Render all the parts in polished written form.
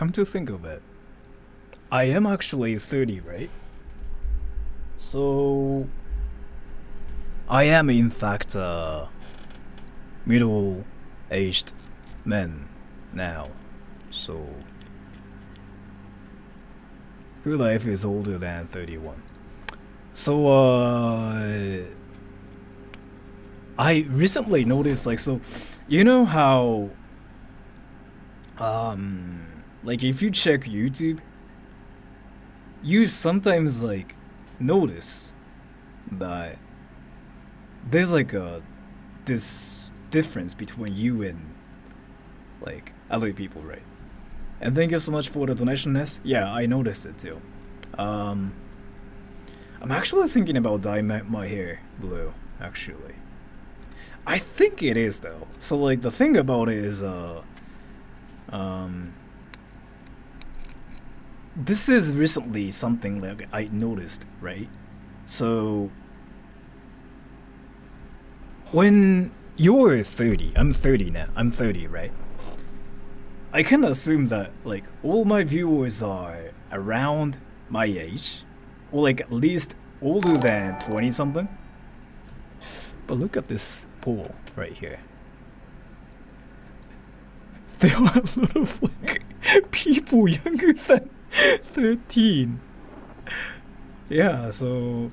come to think of it, I am actually 30, right? So I am in fact a middle-aged man now. So your life is older than 31. So I recently noticed, like, so you know how like if you check YouTube, you sometimes like notice that there's like this difference between you and like other people, right? And thank you so much for the donation, Ness. Yeah, I noticed it too. I'm actually thinking about dyeing my hair blue, actually. I think it is though. So like the thing about it is this is recently something like I noticed, right? So when you're 30, I'm 30 now. I'm 30, right? I can assume that like all my viewers are around my age, or like at least older than 20 something. But look at this poll right here. There are a lot of like people younger than 13. Yeah, so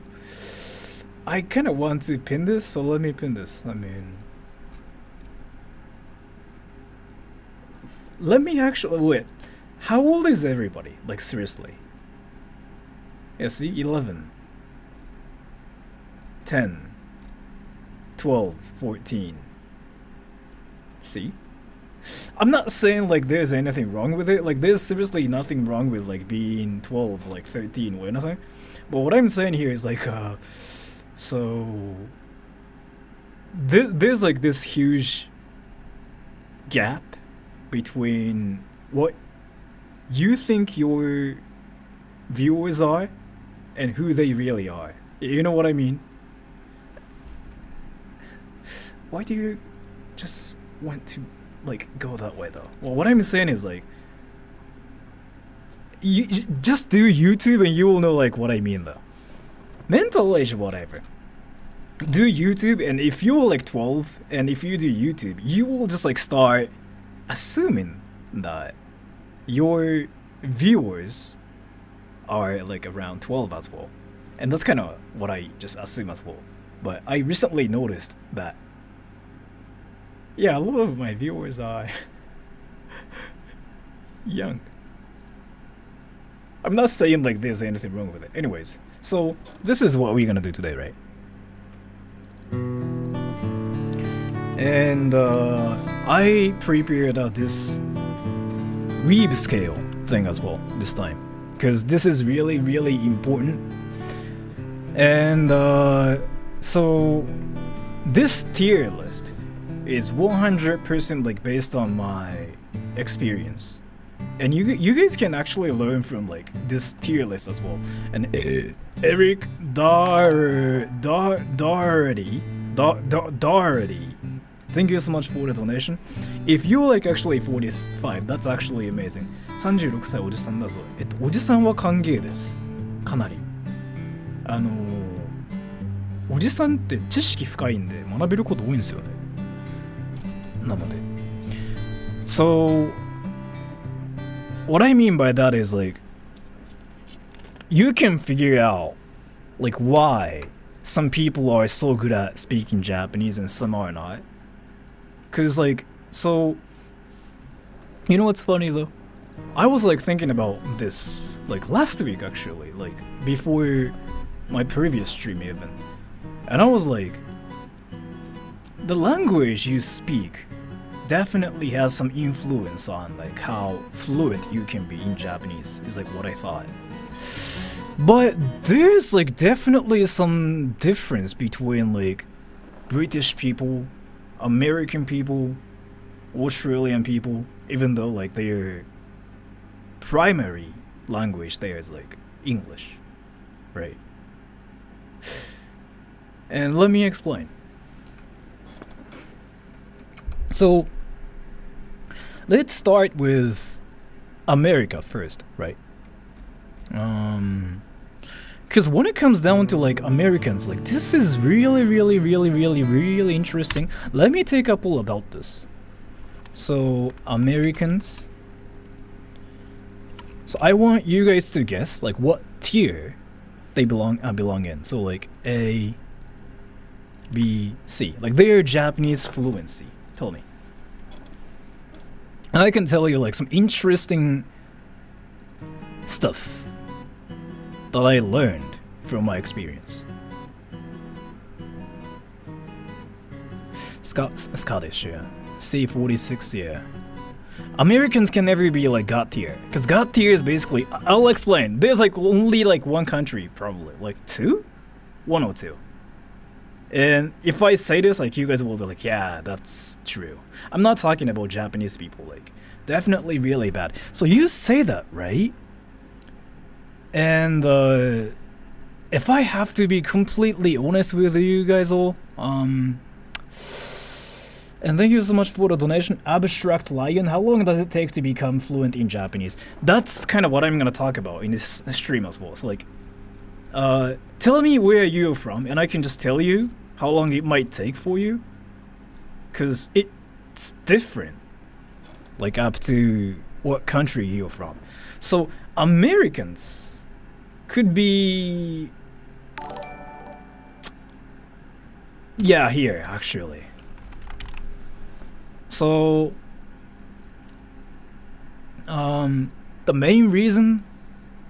I kind of want to pin this, so let me pin this. I mean, let me actually wait. How old is everybody? Like seriously? Yeah, see, 11, 10, 12, 14. See? I'm not saying like there's anything wrong with it. Like there's seriously nothing wrong with like being 12, like 13 or anything. But what I'm saying here is like so there's like this huge gap between what you think your viewers are and who they really are. You know what I mean? Why do you just want to like go that way though? Well, what I'm saying is like you just do YouTube and you will know like what I mean though. Mental age, whatever. Do YouTube, and if you're like 12 and if you do YouTube, you will just like start assuming that your viewers are like around 12 as well. And that's kind of what I just assume as well. But I recently noticed that yeah, a lot of my viewers are young. I'm not saying like there's anything wrong with it. Anyways, so this is what we're gonna do today, right? And I prepared this weeb scale thing as well this time, because this is really, really important. And so this tier list is 100% like based on my experience, and you guys can actually learn from like this tier list as well. And Eric Doherty, thank you so much for the donation. If you're like actually 45, that's actually amazing. 36歳おじさんだぞ。おじさんは歓迎です。かなり。おじさんって知識深いんで学べること多いんですよね。なので。So, what I mean by that is like, you can figure out like why some people are so good at speaking Japanese and some are not. Cause like, so, you know what's funny though? I was like thinking about this like last week actually, like before my previous stream even. And I was like, the language you speak definitely has some influence on like how fluent you can be in Japanese, is like what I thought. But there's like definitely some difference between like British people, American people, Australian people, even though like their primary language there is like English, right? And let me explain. So let's start with America first, right? Because when it comes down to like Americans, like this is really interesting. Let me take up all about this. So Americans. So I want you guys to guess like what tier they belong in. So like A, B, C. Like their Japanese fluency. Tell me. And I can tell you like some interesting stuff that I learned from my experience. Scottish, yeah. C46, yeah. Americans can never be like God tier, because God tier is basically, I'll explain. There's like only like one country, probably like two, one or two. And if I say this, like you guys will be like, yeah, that's true. I'm not talking about Japanese people, like definitely really bad. So you say that, right? And if I have to be completely honest with you guys all, and thank you so much for the donation, Abstract Lion. How long does it take to become fluent in Japanese? That's kind of what I'm gonna talk about in this stream as well. So like, tell me where you're from, and I can just tell you how long it might take for you, cause it's different, like up to what country you're from. So Americans could be, yeah, here actually. So the main reason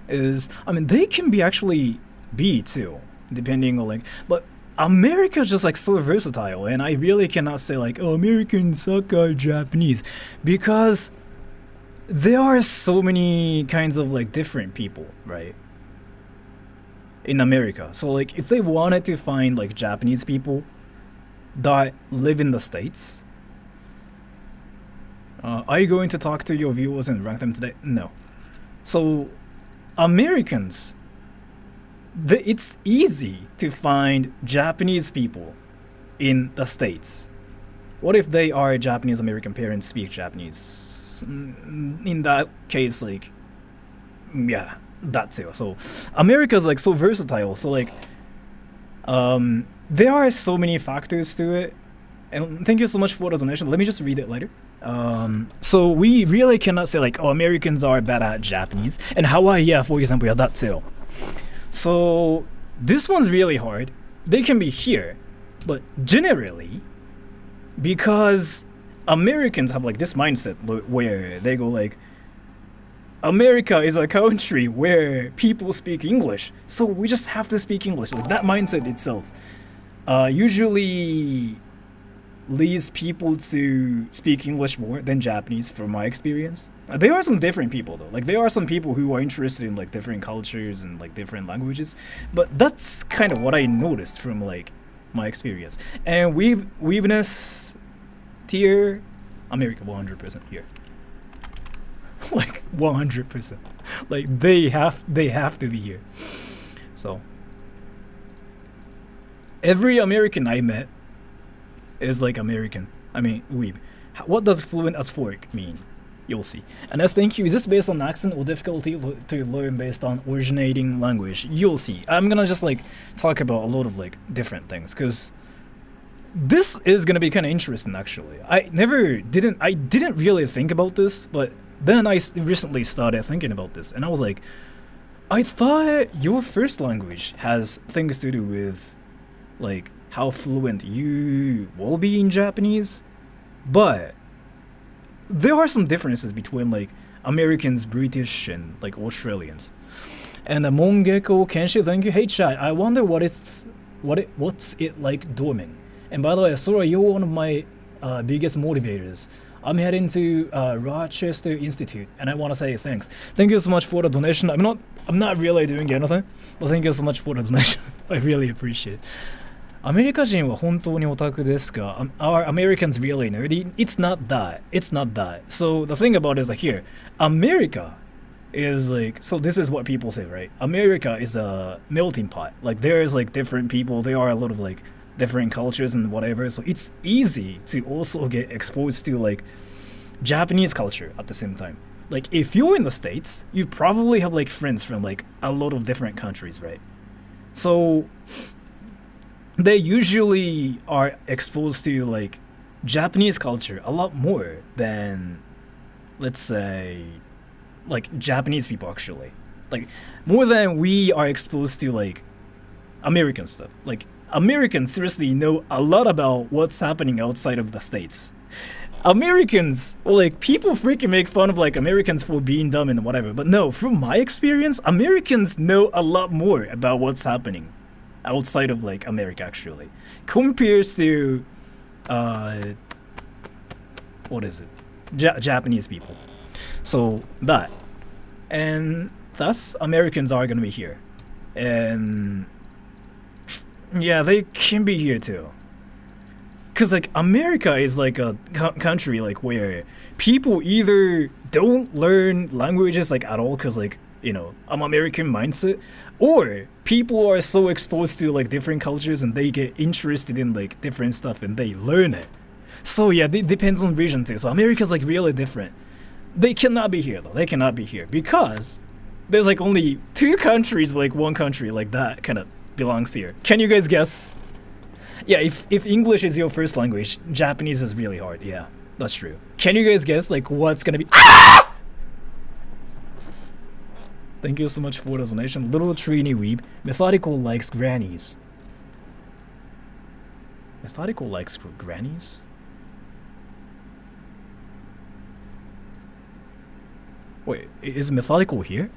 is, I mean, they can be actually B too, depending on like, but America is just like so versatile, and I really cannot say like, oh, Americans suck at Japanese, because there are so many kinds of like different people, right? In America. So like if they wanted to find like Japanese people that live in the States, are you going to talk to your viewers and rank them today? No. So Americans, it's easy to find Japanese people in the States. What if they are Japanese American parents, speak Japanese? In that case, like, yeah, that's it. So America's like so versatile. So like, there are so many factors to it. And thank you so much for the donation. Let me just read it later. So we really cannot say like, oh, Americans are bad at Japanese, and Hawaii, yeah, for example, yeah, that too. So this one's really hard. They can be here, but generally, because Americans have like this mindset where they go like, America is a country where people speak English, so we just have to speak English. Like that mindset itself usually leads people to speak English more than Japanese, from my experience. There are some different people though. Like there are some people who are interested in like different cultures and like different languages, but that's kind of what I noticed from like my experience. And weaveness tier, America 100% here. Like 100%. Like they have to be here. So every American I met is like American. I mean, weeb. What does fluent as fork mean? You'll see. And as thank you, is this based on accent or difficulty to learn based on originating language? You'll see. I'm gonna just like talk about a lot of like different things, because this is gonna be kind of interesting actually. I didn't really think about this, but then I recently started thinking about this, and I was like, I thought your first language has things to do with like how fluent you will be in Japanese, but there are some differences between like Americans, British, and like Australians. And Mongeko Kenshi, thank you. Hey chat, I wonder what's it like dorming. And by the way, Sora, you're one of my biggest motivators. I'm heading to Rochester Institute, and I want to say thanks. Thank you so much for the donation. I'm not really doing anything, but thank you so much for the donation. I really appreciate it. アメリカ人は本当にオタクですか? Are Americans really nerdy? It's not that. It's not that. So the thing about it is like here, America is like, so this is what people say, right? America is a melting pot. Like there is like different people. There are a lot of like different cultures and whatever. So it's easy to also get exposed to like Japanese culture at the same time. like if you're in the States, you probably have like friends from like a lot of different countries, right? So they usually are exposed to like Japanese culture a lot more than, let's say, like Japanese people actually. Like more than we are exposed to like American stuff. Like Americans seriously know a lot about what's happening outside of the States. Americans, like people freaking make fun of like Americans for being dumb and whatever, but no, from my experience, Americans know a lot more about what's happening outside of like America actually, compares to what is it, Japanese people. So that, and thus Americans are gonna be here, and yeah, they can be here too. Cause like America is like a country like where people either don't learn languages like at all, cause like, you know, I'm American mindset, or people are so exposed to like different cultures and they get interested in like different stuff and they learn it. So yeah, it depends on region too. So America's like really different. They cannot be here though. They cannot be here because there's like only 2 countries, like one country like that kind of belongs here. Can you guys guess? Yeah, if English is your first language, Japanese is really hard. Yeah, that's true. Can you guys guess like what's gonna be? Ah! Thank you so much for the donation. Little Trini Weeb. Methodical likes grannies. Methodical likes grannies? Wait, is Methodical here?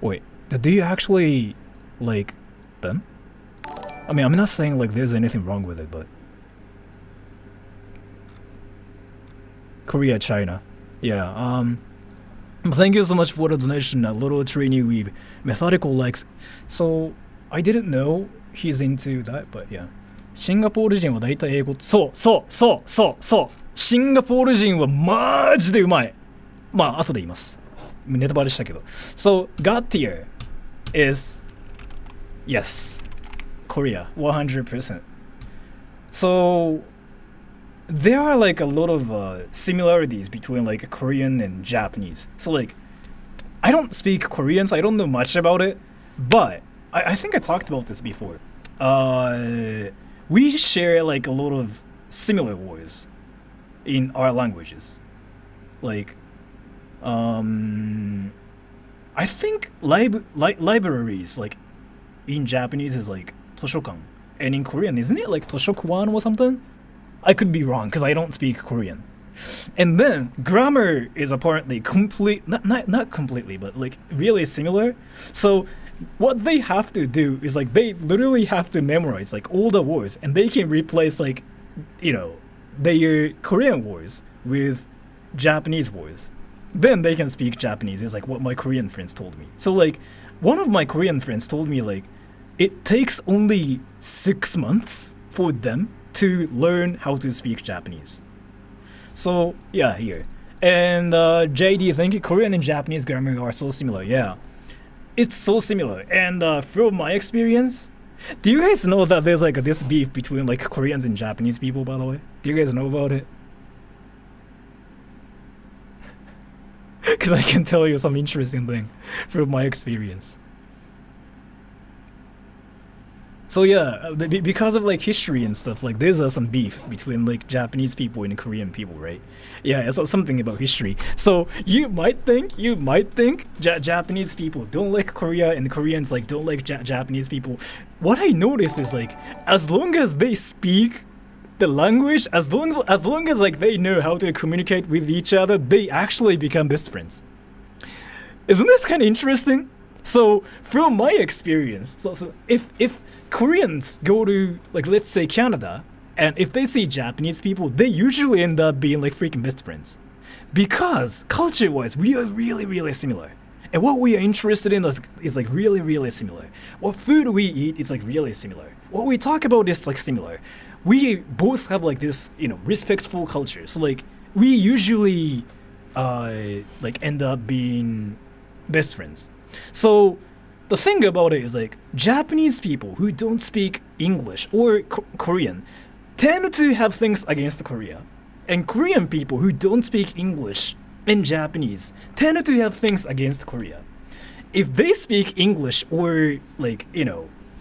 Wait, do you actually like them? I mean, I'm not saying like there's anything wrong with it, but Korea, China. Yeah, thank you so much for the donation, Little Trini Weeb. Methodical likes. So, I didn't know he's into that, but yeah. シンガポール人は大体英語。そう。シンガポール人はマジでうまい。まあ、後で言います。ネタバレしたけど。So, God tier is yes. Korea, 100%. So there are like a lot of similarities between like Korean and Japanese. So like I don't speak Korean, so I don't know much about it, but I think I talked about this before. We share like a lot of similar words in our languages. Like I think libraries like in Japanese is like 図書館, and in Korean isn't it like 図書館 or something? I could be wrong because I don't speak Korean. And then grammar is apparently not completely, but like really similar. So what they have to do is like they literally have to memorize like all the words, and they can replace like, you know, their Korean words with Japanese words. Then they can speak Japanese, is like what my Korean friends told me. So like one of my Korean friends told me like it takes only 6 months for them to learn how to speak Japanese. So yeah, here. And JD, thank you. Korean and Japanese grammar are so similar. Yeah, it's so similar. And from my experience, do you guys know that there's like this beef between like Koreans and Japanese people, by the way? Do you guys know about it? Because I can tell you some interesting thing from my experience. So yeah, because of like history and stuff, like there's some beef between like Japanese people and Korean people, right? Yeah, it's something about history. So you might think Japanese people don't like Korea and Koreans like don't like Japanese people. What I noticed is like as long as they speak the language, as long as like they know how to communicate with each other, they actually become best friends. Isn't this kind of interesting? So from my experience, so if Koreans go to like let's say Canada, and if they see Japanese people, they usually end up being like freaking best friends, because culture-wise we are really really similar, and what we are interested in is like really really similar. What food we eat is like really similar. What we talk about is like similar. We both have like this, you know, respectful culture. So like we usually like end up being best friends. So the thing about it is like Japanese people who don't speak English or Korean tend to have things against Korea, and Korean people who don't speak English and Japanese tend to have things against Korea. If they speak English or like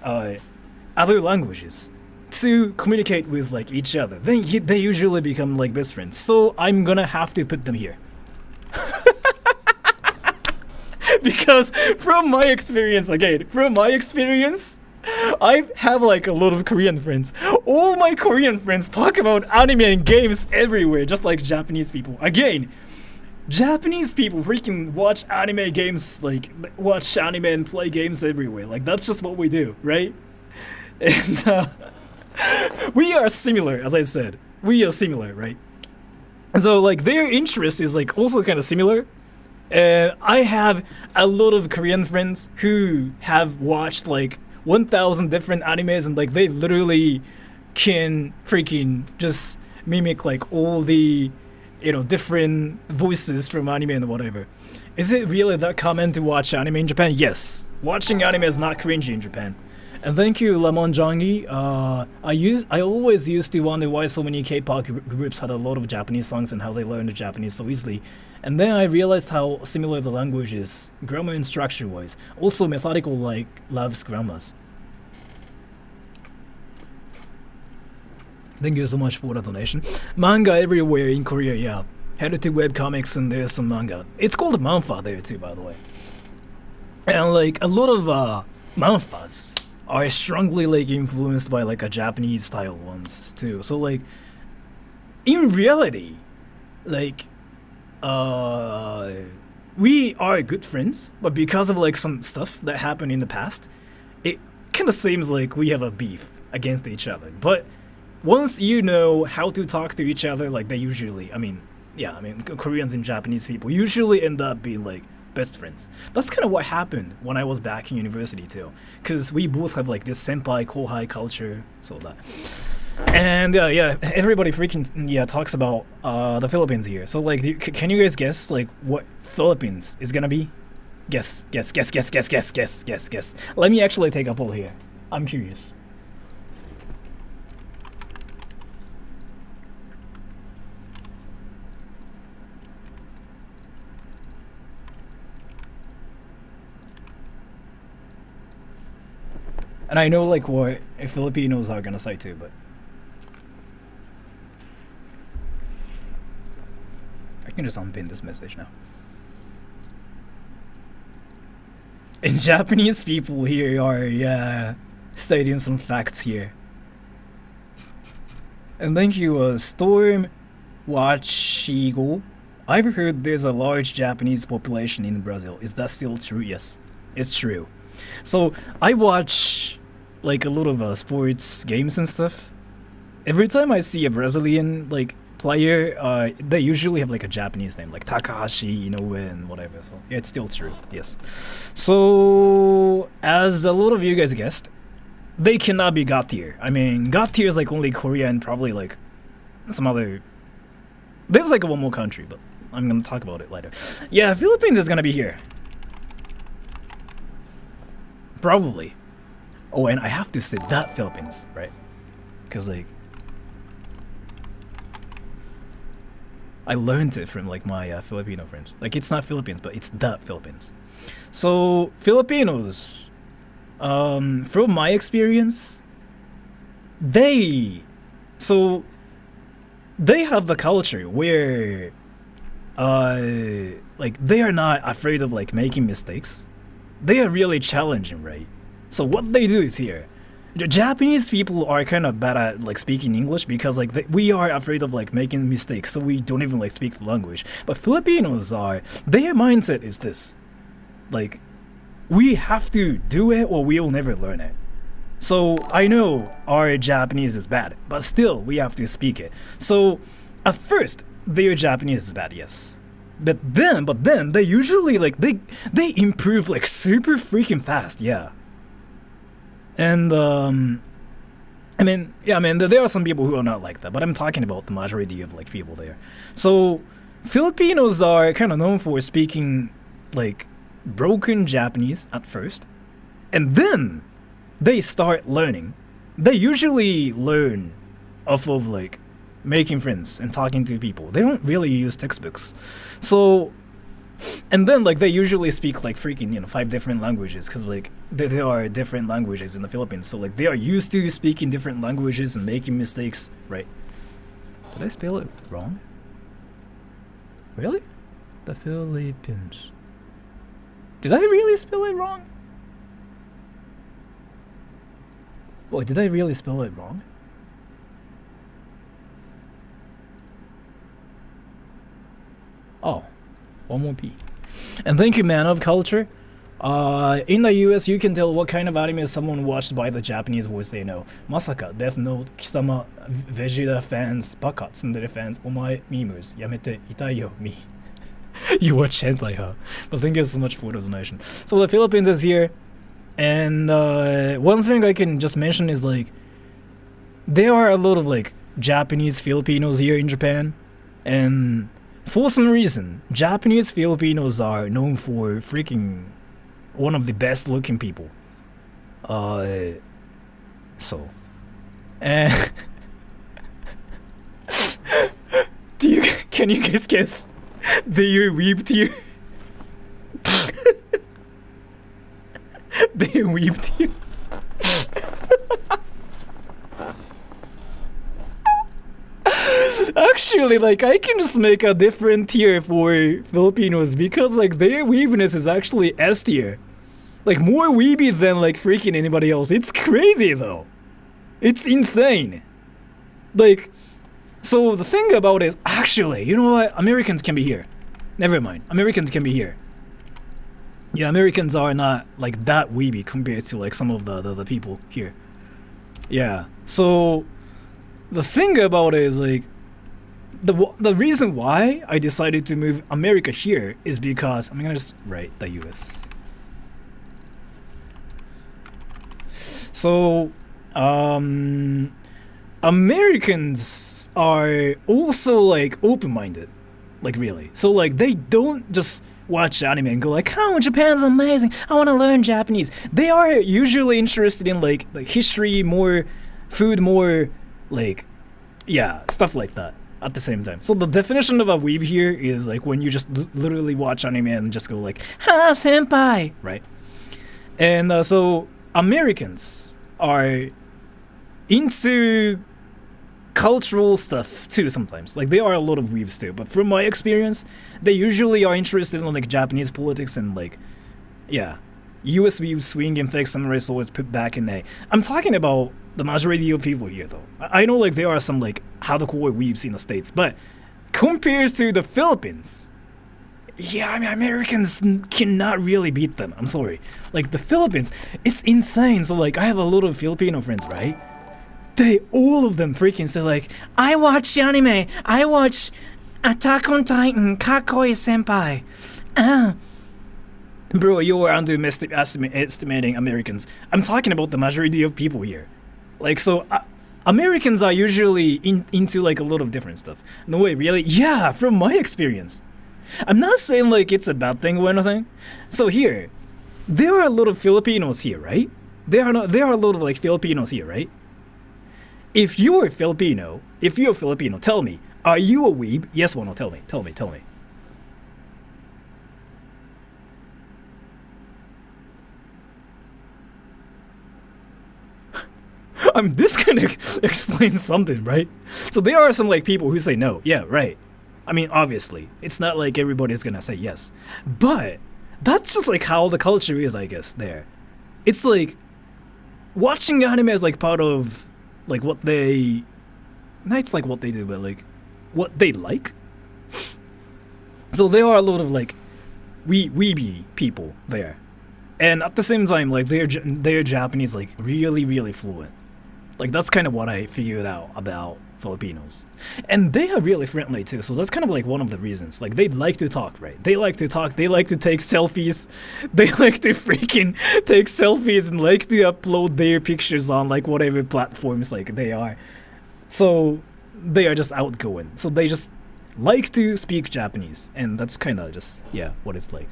other languages to communicate with like each other, then they usually become like best friends. So I'm gonna have to put them here. Because from my experience, I have like a lot of Korean friends. All my Korean friends talk about anime and games everywhere, just like Japanese people. Again, Japanese people freaking watch anime games, like watch anime and play games everywhere. Like that's just what we do, right? And we are similar, as I said. We are similar, right? And so like their interest is like also kind of similar. I have a lot of Korean friends who have watched like 1,000 different animes, and like they literally can freaking just mimic like all the different voices from anime and whatever. Is it really that common to watch anime in Japan? Yes, watching anime is not cringy in Japan. And thank you, Lemon Jongi. I always used to wonder why so many K-pop groups had a lot of Japanese songs and how they learned Japanese so easily. And then I realized how similar the language is, grammar and structure-wise. Also methodical like loves grammars. Thank you so much for the donation. Manga everywhere in Korea, yeah. Headed to webcomics and there's some manga. It's called manhwa there too, by the way. And like a lot of manhwas are strongly like influenced by like a Japanese style ones too. So like in reality, like we are good friends, but because of like some stuff that happened in the past, it kind of seems like we have a beef against each other. But once you know how to talk to each other, like they usually, Koreans and Japanese people usually end up being like best friends. That's kind of what happened when I was back in university too, because we both have like this senpai kohai culture, so that. And everybody freaking talks about the Philippines here. So like, can you guys guess like what Philippines is gonna be? Guess. Let me actually take a poll here. I'm curious. And I know like what Filipinos are gonna say too, but I can just unpin this message now. And Japanese people here are stating some facts here. And thank you, Storm Wachigo. I've heard there's a large Japanese population in Brazil. Is that still true? Yes, it's true. So I watch like a lot of sports games and stuff. Every time I see a Brazilian like player, they usually have like a Japanese name, like Takahashi, Inoue, and whatever. So yeah, it's still true. Yes. So as a lot of you guys guessed, they cannot be God tier. I mean, God tier is like only Korea and probably like some other. There's like one more country, but I'm gonna talk about it later. Yeah, Philippines is gonna be here. Probably. Oh, and I have to say that Philippines, right? Because like I learned it from like my Filipino friends. Like it's not Philippines, but it's the Philippines. So Filipinos, from my experience, they have the culture where like they are not afraid of like making mistakes. They are really challenging, right? So what they do is here. The Japanese people are kind of bad at like speaking English because like we are afraid of like making mistakes, so we don't even like speak the language. But Filipinos are, their mindset is this, like we have to do it or we'll never learn it. So I know our Japanese is bad, but still we have to speak it. So at first their Japanese is bad, yes. But then they usually like they improve like super freaking fast, yeah. And there are some people who are not like that, but I'm talking about the majority of like people there. So Filipinos are kind of known for speaking like broken Japanese at first, and then they start learning. They usually learn off of like making friends and talking to people. They don't really use textbooks. So, and then like they usually speak like freaking 5 different languages because like there are different languages in the Philippines. So like they are used to speaking different languages and making mistakes, right? Did I spell it wrong? Really? The Philippines. Did I really spell it wrong? Wait, did I really spell it wrong? Oh, one more P. And thank you, Man of Culture. In the US, you can tell what kind of anime someone watched by the Japanese voice they know. Masaka, Death Note, Kisama, Vegeta fans, Baka, Tsundere fans, Omae, Memes, Yamete, Itayo, me. You watch hentai, huh? But thank you so much for the donation. So the Philippines is here, and one thing I can just mention is like, there are a lot of like Japanese Filipinos here in Japan, and for some reason, Japanese Filipinos are known for freaking one of the best looking people. So, and can you guys guess the weeped here? They weeped here. Actually, like, I can just make a different tier for Filipinos because, like, their weebiness is actually S tier. Like, more weeby than, like, freaking anybody else. It's crazy, though. It's insane. Like, so the thing about it is, actually, you know what? Americans can be here. Never mind. Americans can be here. Yeah, Americans are not, like, that weeby compared to, like, some of the people here. Yeah. So, the thing about it is, like, the reason why I decided to move America here is because I'm gonna just write the US. So, Americans are also like open-minded, like really. So like they don't just watch anime and go like, "Oh, Japan's amazing. I want to learn Japanese." They are usually interested in like history, more food, more like stuff like that. At the same time. So the definition of a weeb here is like when you just literally watch anime and just go like, "Ha, senpai!" Right? And so Americans are into cultural stuff too sometimes. Like there are a lot of weebs too, but from my experience, they usually are interested in like Japanese politics and like, US weebs swinging fake samurai swords put back in a. I'm talking about the majority of people here though. I know like there are some like hardcore weebs in the States, but compared to the Philippines, I mean Americans cannot really beat them. I'm sorry. Like the Philippines, it's insane. So like I have a lot of Filipino friends, right? All of them freaking say like, "I watch anime, I watch Attack on Titan, Kakoi senpai." Bro, you are underestimating Americans. I'm talking about the majority of people here. Like, so, Americans are usually into, like, a lot of different stuff. No way, really? Yeah, from my experience. I'm not saying, like, it's a bad thing or anything. So here, there are a lot of Filipinos here, right? There are a lot of, like, Filipinos here, right? If you're Filipino, tell me, are you a weeb? Yes or no? Tell me. This kind of explains something, right? So there are some like people who say no. Yeah, right. I mean, obviously, it's not like everybody's gonna say yes, but that's just like how the culture is, I guess. There, it's like watching anime is like part of like what they, not it's like what they do, but like what they like. So there are a lot of like weeby people there, and at the same time, like they're Japanese like really really fluent. Like that's kind of what I figured out about Filipinos, and they are really friendly too. So that's kind of like one of the reasons. Like they like to talk, right? They like to talk. They like to take selfies. They like to freaking take selfies and like to upload their pictures on like whatever platforms like they are. So they are just outgoing. So they just like to speak Japanese, and that's kind of just what it's like.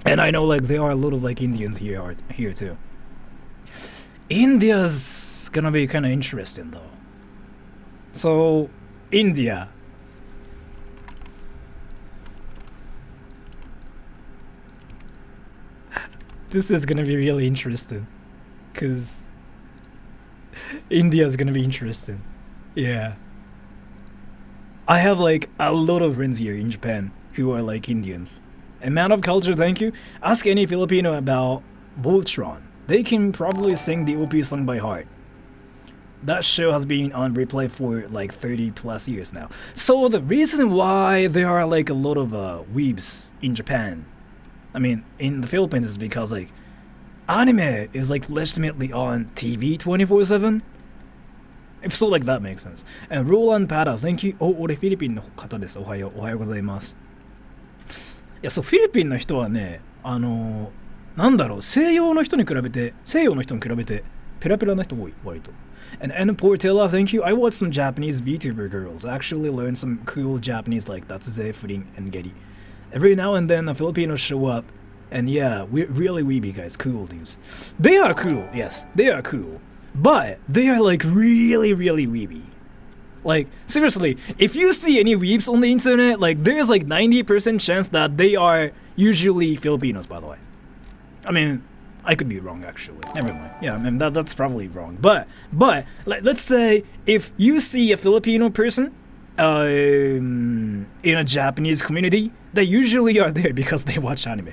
And I know like there are a lot of like Indians here too. India's gonna be kind of interesting though. So, India. This is gonna be really interesting, cause India's gonna be interesting. Yeah. I have like a lot of friends here in Japan who are like Indians. And Man of Culture, thank you. Ask any Filipino about Voltron. They can probably sing the OP song by heart. That show has been on replay for like 30 plus years now. So the reason why there are like a lot of weebs in Japan, I mean in the Philippines, is because like anime is like legitimately on TV 24/7. If so, like that makes sense. And Roland Pada, thank you. 俺フィリピンの方です。おはようございます。いや、そう、フィリピンの人はね、なんだろう、西洋の人に比べてペラペラな人多い、割と。And Anna Portela, thank you. I watched some Japanese VTuber girls. I actually learned some cool Japanese like Tatsuze, Furin, and Geri. Every now and then, the Filipinos show up. And yeah, we're really weeby guys, cool dudes. They are cool, yes, they are cool. But they are like really, really weeby. Like, seriously, if you see any weebs on the internet, like there's like 90% chance that they are usually Filipinos, by the way. I mean, I could be wrong actually. Never mind. Yeah, I mean that's probably wrong. But like, let's say if you see a Filipino person in a Japanese community, they usually are there because they watch anime.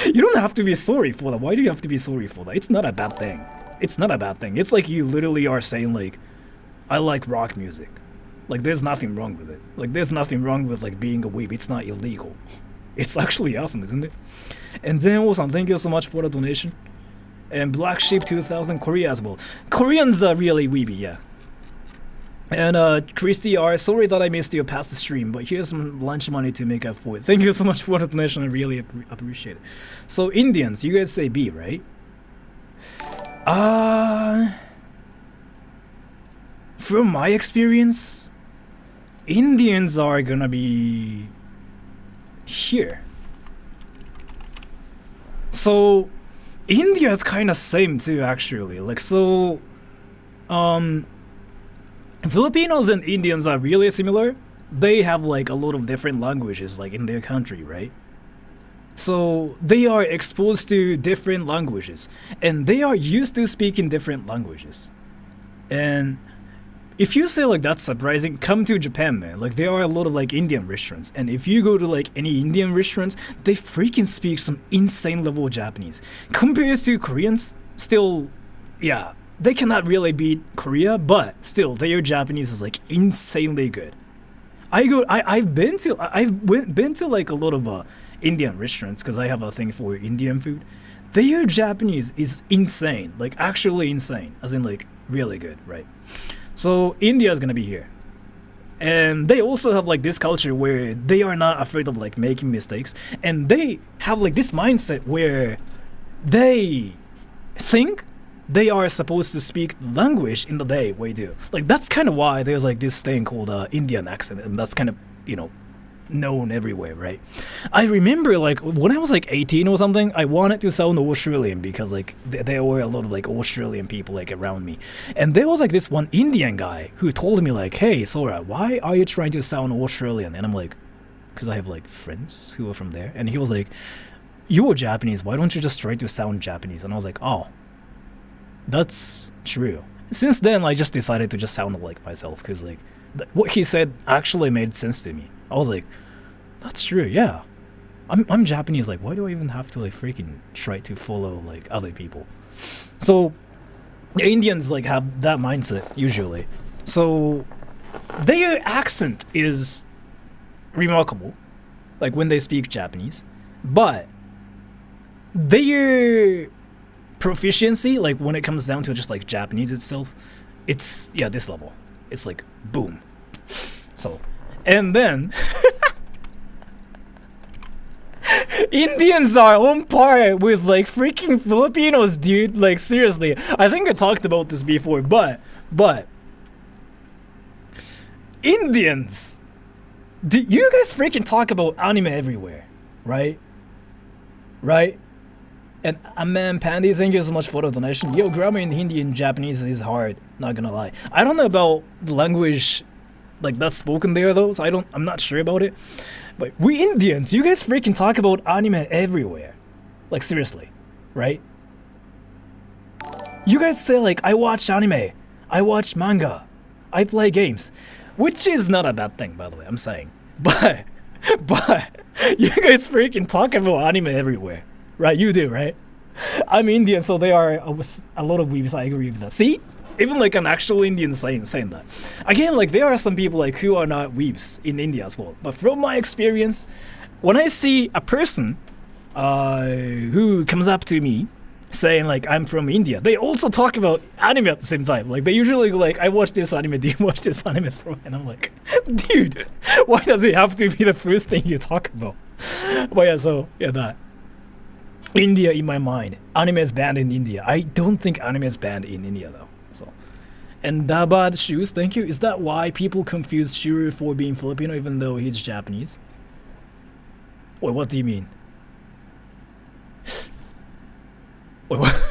You don't have to be sorry for that. Why do you have to be sorry for that? It's not a bad thing. It's not a bad thing. It's like you literally are saying like, I like rock music. Like there's nothing wrong with it. Like there's nothing wrong with like being a weeb. It's not illegal. It's actually awesome, isn't it? And Zen-O-san, thank you so much for the donation. And Black Sheep 2000, Korea as well. Koreans are really weeby, yeah. And Christy R, sorry that I missed your past stream, but here's some lunch money to make up for it. Thank you so much for the donation. I really appreciate it. So Indians, you guys say B, right? From my experience, Indians are gonna be here. So India is kind of same too, actually. Like so, Filipinos and Indians are really similar. They have like a lot of different languages, like in their country, right? So they are exposed to different languages, and they are used to speaking different languages. And if you say like that's surprising, come to Japan, man. Like there are a lot of like Indian restaurants, and if you go to like any Indian restaurants, they freaking speak some insane level of Japanese. Compared to Koreans, still, yeah, they cannot really beat Korea, but still their Japanese is like insanely good. I've been to like a lot of Indian restaurants because I have a thing for Indian food. Their Japanese is insane, like actually insane, as in like really good, right? So India is gonna be here, and they also have like this culture where they are not afraid of like making mistakes, and they have like this mindset where they think they are supposed to speak language in the day we do. Like that's kind of why there's like this thing called Indian accent, and that's kind of, you know, known everywhere, right? I remember like when I was like 18 or something, I wanted to sound Australian because like there were a lot of like Australian people like around me, and there was like this one Indian guy who told me like, hey Sora, why are you trying to sound Australian? And I'm like, because I have like friends who are from there. And he was like, you're Japanese, why don't you just try to sound Japanese? And I was like, oh, that's true. Since then I just decided to just sound like myself, because like what he said actually made sense to me. I was like, that's true, yeah. I'm Japanese, like why do I even have to like freaking try to follow like other people? So the Indians like have that mindset usually. So their accent is remarkable, like when they speak Japanese, but their proficiency, like when it comes down to just like Japanese itself, it's, yeah, this level. It's like boom. So, and then Indians are on par with like freaking Filipinos, dude. Like seriously, I think I talked about this before, but Indians, you guys freaking talk about anime everywhere, right? And man, Pandy, thank you so much for the donation. Yo, grammar in Hindi and Japanese is hard, not gonna lie. I don't know about the language like that's spoken there though, so I'm not sure about it. But we Indians, you guys freaking talk about anime everywhere. Like seriously, right? You guys say like, I watch anime, I watch manga, I play games. Which is not a bad thing, by the way, I'm saying. But you guys freaking talk about anime everywhere. Right, you do, right? I'm Indian, so there are a lot of weebs. I agree with that. See, even like an actual Indian saying that. Again, like there are some people like who are not weebs in India as well. But from my experience, when I see a person who comes up to me saying like I'm from India, they also talk about anime at the same time. Like they usually go like, I watch this anime. Do you watch this anime? And I'm like, dude, why does it have to be the first thing you talk about? But yeah, so yeah, that. India in my mind. Anime is banned in India. I don't think anime is banned in India though. So, and Dabad Shoes, thank you. Is that why people confuse Shuru for being Filipino even though he's Japanese? Wait, what do you mean? Wait, what?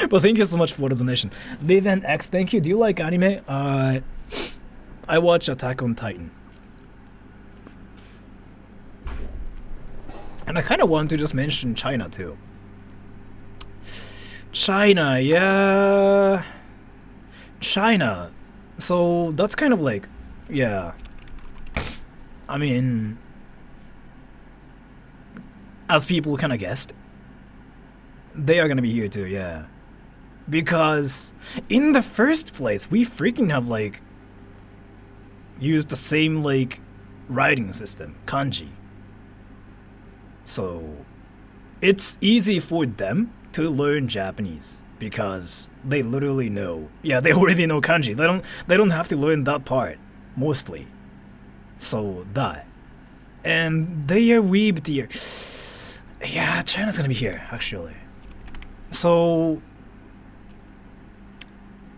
But thank you so much for the donation. Livan X, thank you. Do you like anime? I watch Attack on Titan. And I kind of want to just mention China too. China, yeah. China. So that's kind of like, yeah. I mean, as people kind of guessed, they are gonna be here too, yeah. Because in the first place, we freaking have like used the same like writing system, kanji. So it's easy for them to learn Japanese because they literally know. Yeah, they already know kanji. They don't have to learn that part mostly. So that. And they are weebed here. Yeah, China's gonna be here actually. So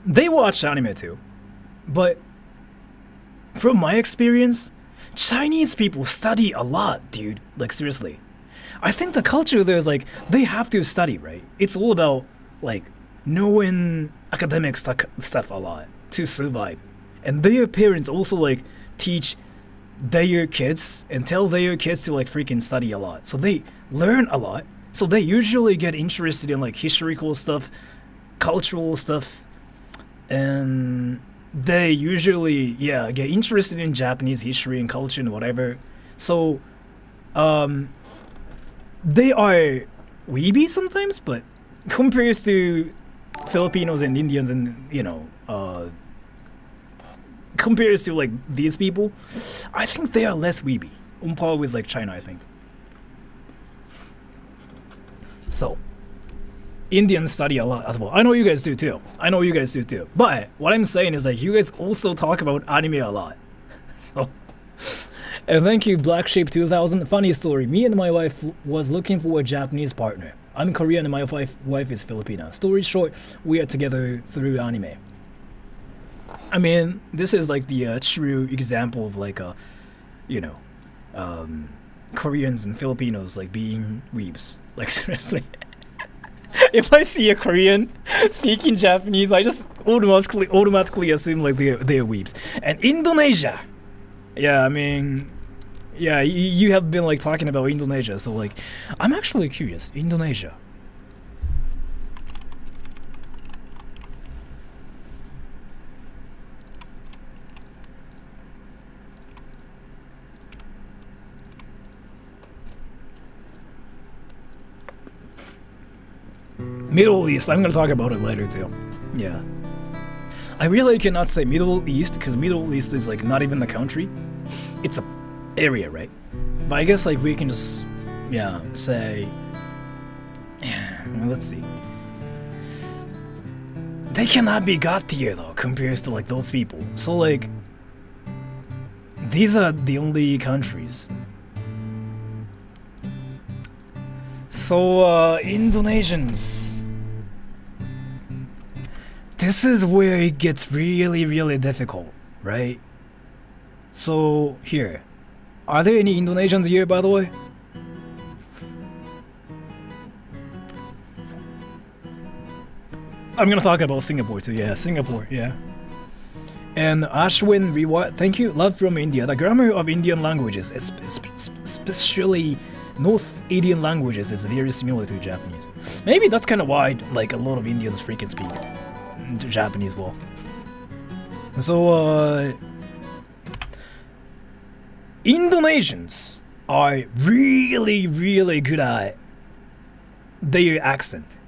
they watch anime too. But from my experience, Chinese people study a lot, dude. Like seriously. I think the culture there is like, they have to study, right? It's all about like knowing academic stuff a lot to survive. And their parents also like teach their kids and tell their kids to like freaking study a lot. So they learn a lot. So they usually get interested in like historical stuff, cultural stuff, and they usually, yeah, get interested in Japanese history and culture and whatever. So, they are weeby sometimes, but compared to Filipinos and Indians and, you know, compared to like these people, I think they are less weeby. On par with like China, I think. So, Indians study a lot as well. I know you guys do too. But what I'm saying is like you guys also talk about anime a lot. So, and thank you, Black Sheep 2000. Funny story. Me and my wife was looking for a Japanese partner. I'm Korean and my wife is Filipina. Story short, we are together through anime. I mean, this is like the true example of like a, you know, Koreans and Filipinos like being weebs. Like seriously. If I see a Korean speaking Japanese, I just automatically assume like they're weebs. And Indonesia. Yeah, I mean, yeah, you have been like talking about Indonesia, so like, I'm actually curious. Indonesia. Middle East, I'm gonna talk about it later too. Yeah. I really cannot say Middle East because Middle East is like not even a country. It's a area, right? But I guess like we can just, yeah, say, let's see. They cannot be god tier though compared to like those people. So like, these are the only countries. So Indonesians. This is where it gets really, really difficult, right? So, here. Are there any Indonesians here, by the way? I'm gonna talk about Singapore too. Yeah, Singapore. Yeah. And Ashwin Reward, thank you. Love from India. The grammar of Indian languages, especially North Indian languages, is very similar to Japanese. Maybe that's kind of why, like, a lot of Indians freaking speak Japanese well. So, Indonesians are really, really good at their accent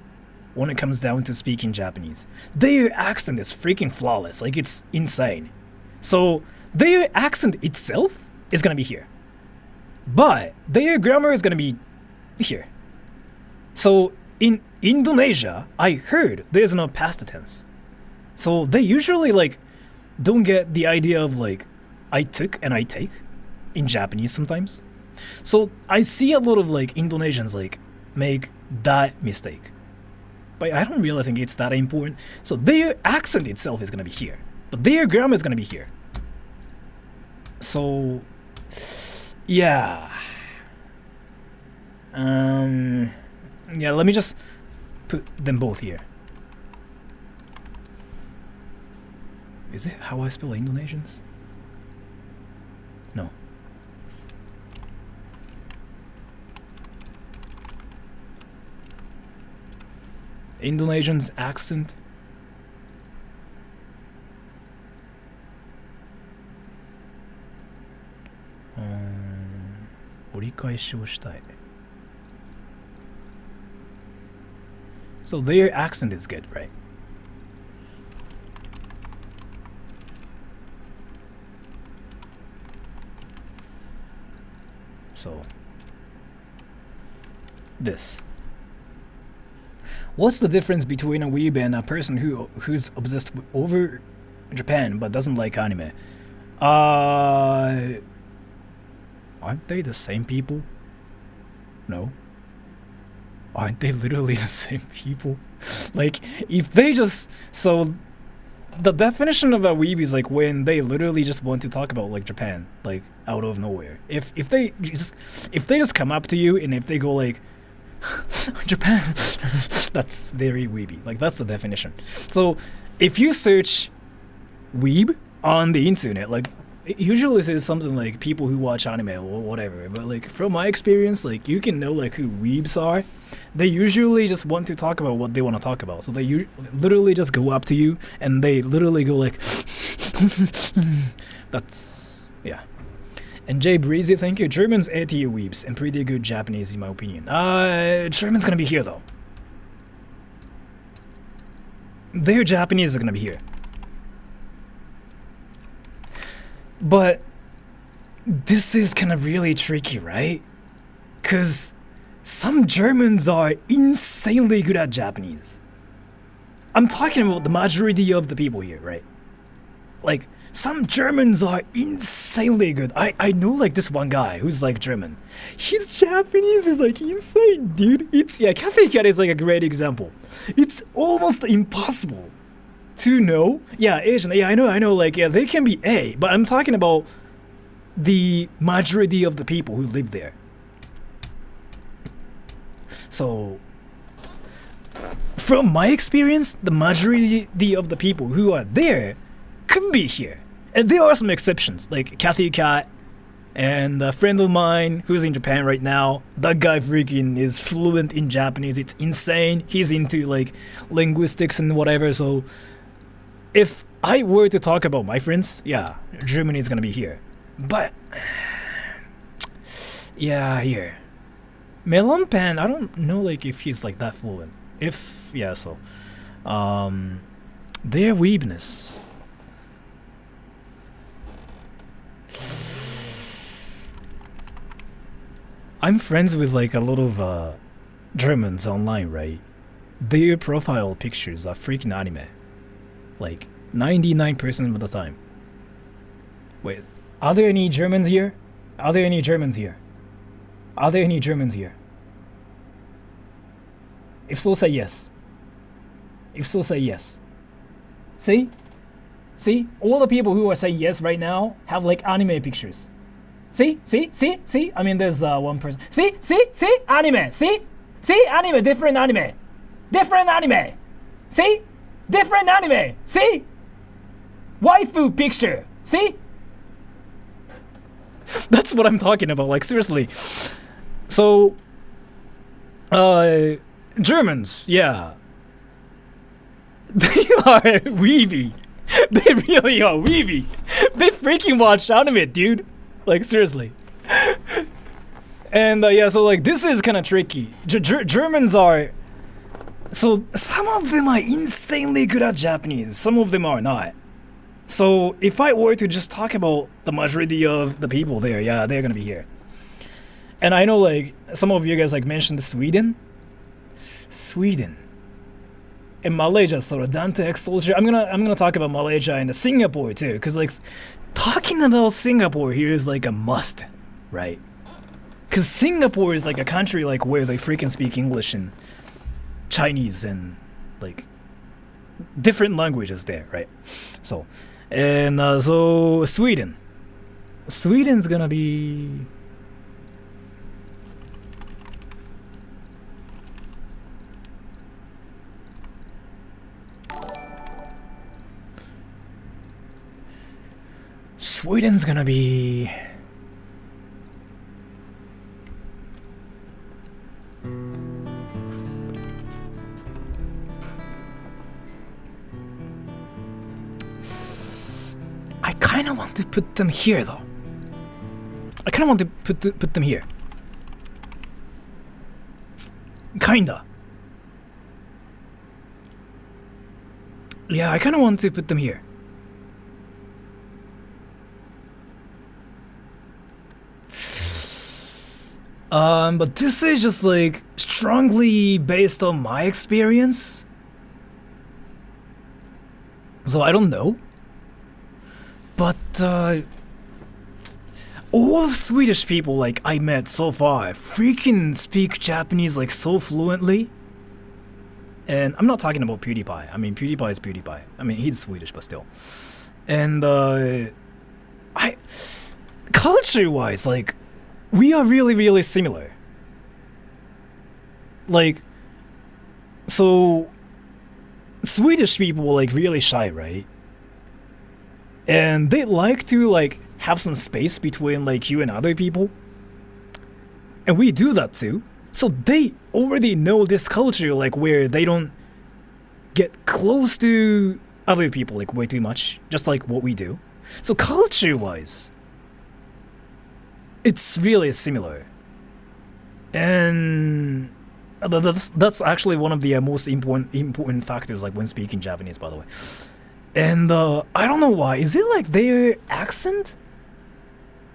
when it comes down to speaking Japanese. Their accent is freaking flawless, like it's insane. So their accent itself is gonna be here, but their grammar is gonna be here. So in Indonesia, I heard there's no past tense. So they usually like don't get the idea of like I took and I take in Japanese sometimes. So I see a lot of like Indonesians like make that mistake. But I don't really think it's that important. So their accent itself is gonna be here, but their grammar is gonna be here. So yeah. Yeah, let me just put them both here. Is it how I spell Indonesians? No. Indonesian's accent. So their accent is good, right? So this. What's the difference between a weeb and a person who's obsessed over Japan but doesn't like anime? Aren't they the same people? No. Aren't they literally the same people? Like, if they just... So, the definition of a weeb is like when they literally just want to talk about like Japan, like out of nowhere. If they just come up to you and if they go like, Japan, that's very weeby. Like that's the definition. So if you search weeb on the internet, like it usually says something like people who watch anime or whatever. But like from my experience, like you can know like who weebs are. They usually just want to talk about what they want to talk about. So they literally just go up to you and they literally go like, that's yeah. And Jay Breezy, thank you. German's A-tier weebs and pretty good Japanese in my opinion. German's gonna be here though. Their Japanese are gonna be here. But this is kind of really tricky, right? Cause some Germans are insanely good at Japanese. I'm talking about the majority of the people here, right? Like, some Germans are insanely good. I know like this one guy who's like German. His Japanese is like insane, dude. Cathy Cat is like a great example. It's almost impossible to know. Yeah, Asian, yeah, I know, like, yeah, they can be A, but I'm talking about the majority of the people who live there. So, from my experience, the majority of the people who are there could be here. And there are some exceptions, like Cathy Cat and a friend of mine who's in Japan right now. That guy freaking is fluent in Japanese. It's insane. He's into like linguistics and whatever. So if I were to talk about my friends, yeah, Germany is gonna be here. But yeah, here. Melon Pan, I don't know like if he's like that fluent. If yeah, so their weebness. I'm friends with like a lot of Germans online, right? Their profile pictures are freaking anime. Like 99% of the time. Wait, are there any Germans here? Are there any Germans here? Are there any Germans here? If so, say yes. If so, say yes. See? See? All the people who are saying yes right now have like anime pictures. See? I mean, there's one person. See? Anime. See? Anime. Different anime. See? Different anime. See? Waifu picture. See? That's what I'm talking about. Like seriously. So, Germans, yeah, they are weeby. They really are weeby. They freaking watch anime, dude. Like seriously. And yeah, so like this is kind of tricky. Germans are. So some of them are insanely good at Japanese. Some of them are not. So if I were to just talk about the majority of the people there, yeah, they're gonna be here. And I know like some of you guys like mentioned Sweden. And Malaysia, sort of down to culture. I'm gonna talk about Malaysia and Singapore too, because like talking about Singapore here is like a must, right? Because Singapore is like a country like where they freaking speak English and Chinese and like different languages there, right? So, and so Sweden's gonna be. Sweden's gonna be. I kind of want to put them here, though. I kind of want to put them here. Kinda. Yeah, I kind of want to put them here. But this is just like strongly based on my experience. So I don't know. But all the Swedish people like I met so far freaking speak Japanese like so fluently. And I'm not talking about PewDiePie. I mean PewDiePie is PewDiePie. I mean he's Swedish but still. And culture-wise, like we are really, really similar. Like, so Swedish people are like really shy, right? And they like to like have some space between like you and other people. And we do that too. So they already know this culture like where they don't get close to other people like way too much, just like what we do. So culture-wise, it's really similar. And that's actually one of the most important factors like when speaking Japanese, by the way. And I don't know why. Is it like their accent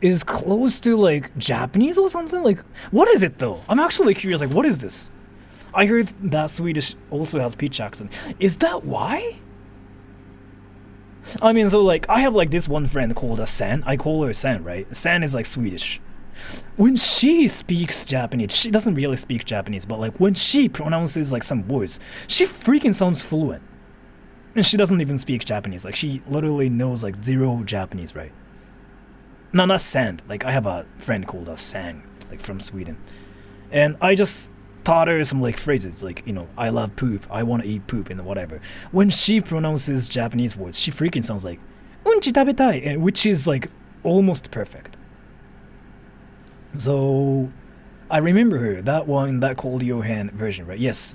is close to like Japanese or something? Like what is it though? I'm actually curious, like what is this? I heard that Swedish also has pitch accent. Is that why? I mean, so like I have like this one friend called San. I call her San, right? San is like Swedish. When she speaks Japanese, she doesn't really speak Japanese, but like when she pronounces like some words, she freaking sounds fluent. And she doesn't even speak Japanese. Like she literally knows like zero Japanese, right? No, not Sand. Like I have a friend called Sang, like from Sweden. And I just taught her some like phrases like, you know, I love poop, I want to eat poop and whatever. When she pronounces Japanese words, she freaking sounds like unchi tabetai, which is like almost perfect. So I remember her, that one, that Cold Johan version, right? Yes.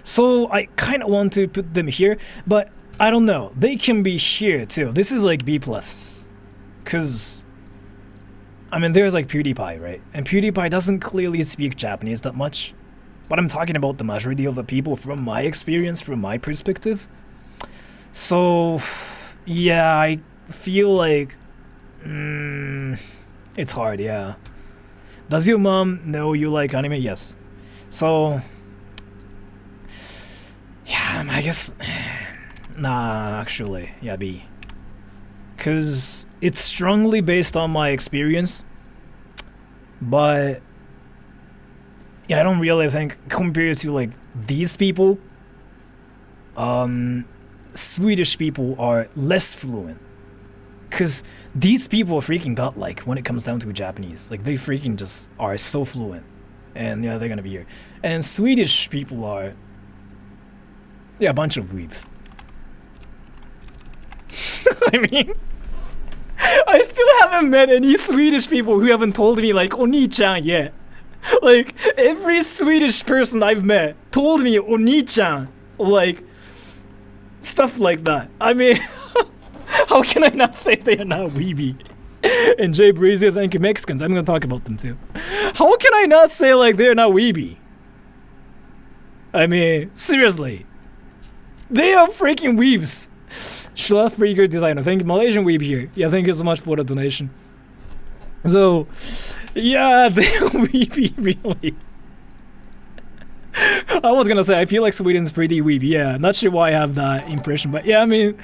So I kind of want to put them here, but I don't know. They can be here too. This is like B+. Because, I mean, there's like PewDiePie, right? And PewDiePie doesn't clearly speak Japanese that much. But I'm talking about the majority of the people from my experience, from my perspective. So, yeah, I feel like it's hard, yeah. Does your mom know you like anime? Yes. So, yeah, I guess, nah, actually, yeah, B. Because it's strongly based on my experience, but yeah, I don't really think compared to like these people, Swedish people are less fluent. Because these people are freaking godlike when it comes down to Japanese. Like they freaking just are so fluent, and yeah, they're gonna be here. And Swedish people are, yeah, a bunch of weebs. I mean, I still haven't met any Swedish people who haven't told me like "Oni-chan" yet. Like every Swedish person I've met told me "Oni-chan," like stuff like that. I mean, how can I not say they are not weeby? And Jay Breezy, thank you, Mexicans. I'm gonna talk about them too. How can I not say like they're not weeby? I mean, seriously, they are freaking weebs. Shlaf Freaker Designer, thank you, Malaysian weeb here. Yeah, thank you so much for the donation. So, yeah, they're weeby, really. I was gonna say, I feel like Sweden's pretty weeby. Yeah, not sure why I have that impression, but yeah, I mean,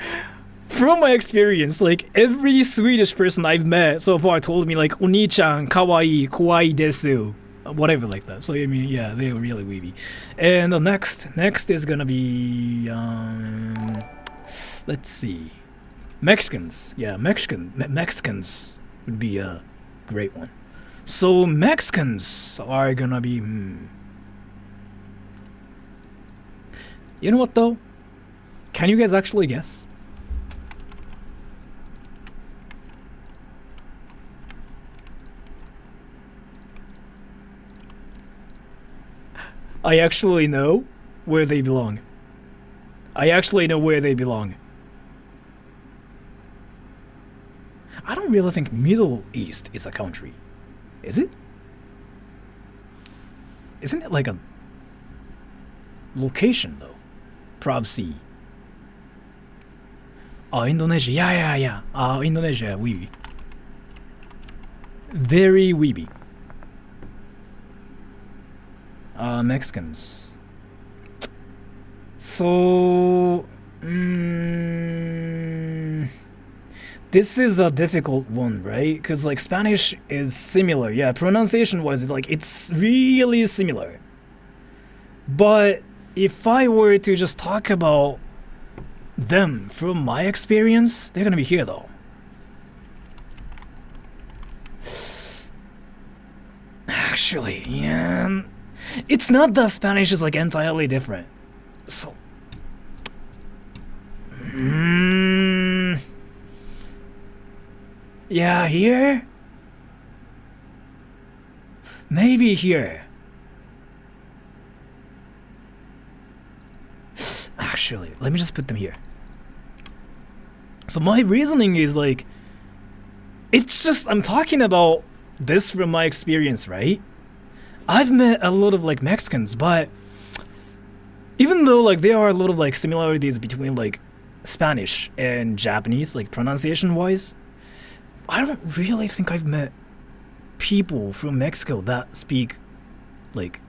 from my experience, like every Swedish person I've met so far told me like "Oni-chan, kawaii, kawaii desu," whatever like that. So I mean, yeah, they're really weeby. And the next is gonna be let's see, Mexicans. Yeah, Mexicans would be a great one. So Mexicans are gonna be. You know what though? Can you guys actually guess? I actually know where they belong. I don't really think Middle East is a country. Is it? Isn't it like a location though? Prob C. Indonesia. Yeah. Indonesia, weeby. Very weeby. Mexicans. So, this is a difficult one, right? Because like Spanish is similar. Yeah, pronunciation-wise, like it's really similar. But if I were to just talk about them from my experience, they're gonna be here though. Actually, yeah. It's not that Spanish is like entirely different. So, yeah, here? Maybe here. Actually, let me just put them here. So my reasoning is like, it's just, I'm talking about this from my experience, right? I've met a lot of like Mexicans, but even though like there are a lot of like similarities between like Spanish and Japanese, like pronunciation wise, I don't really think I've met people from Mexico that speak like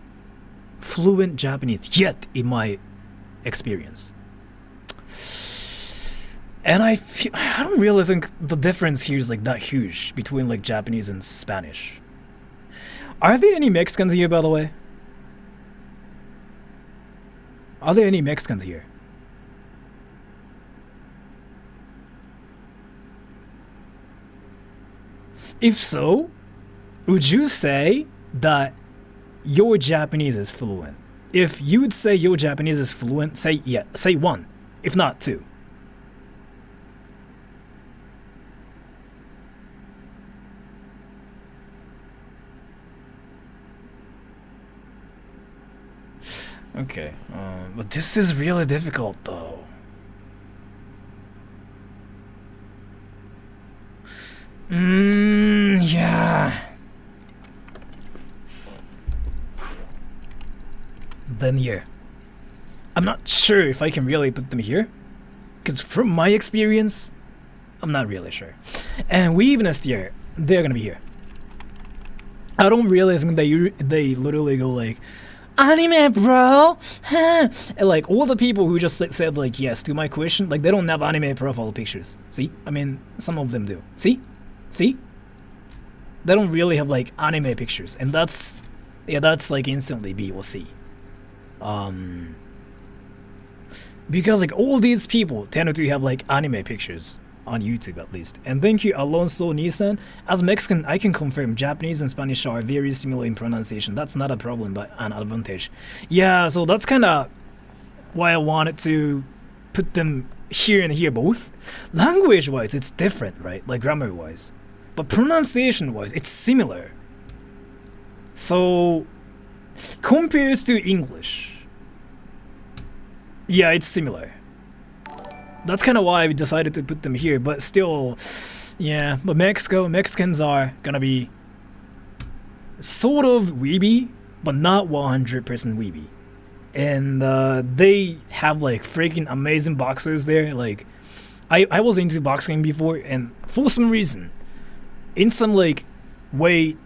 fluent Japanese yet in my experience. And I don't really think the difference here is like that huge between like Japanese and Spanish. Are there any Mexicans here, by the way? Are there any Mexicans here? If so, would you say that your Japanese is fluent? If you would say your Japanese is fluent, say yeah, say 1, if not 2. Okay, but this is really difficult though. Yeah. Then here. I'm not sure if I can really put them here, because from my experience, I'm not really sure. And weebness here, they're gonna be here. I don't really think they literally go like, anime, bro. And like all the people who just said like yes to my question, like they don't have anime profile pictures. See, I mean some of them do. See, they don't really have like anime pictures, and that's like instantly B or C. Because like all these people tend to have like anime pictures on YouTube at least. And thank you, Alonso Nissan. As Mexican, I can confirm Japanese and Spanish are very similar in pronunciation. That's not a problem, but an advantage. Yeah, so that's kind of why I wanted to put them here and here both. Language-wise, it's different, right? Like grammar-wise. But pronunciation-wise, it's similar. So, compared to English, yeah, it's similar. That's kind of why we decided to put them here, but still, yeah, but Mexicans are gonna be sort of weeby, but not 100% weeby. And they have like freaking amazing boxers there. Like, I was into boxing before, and for some reason, in some like weight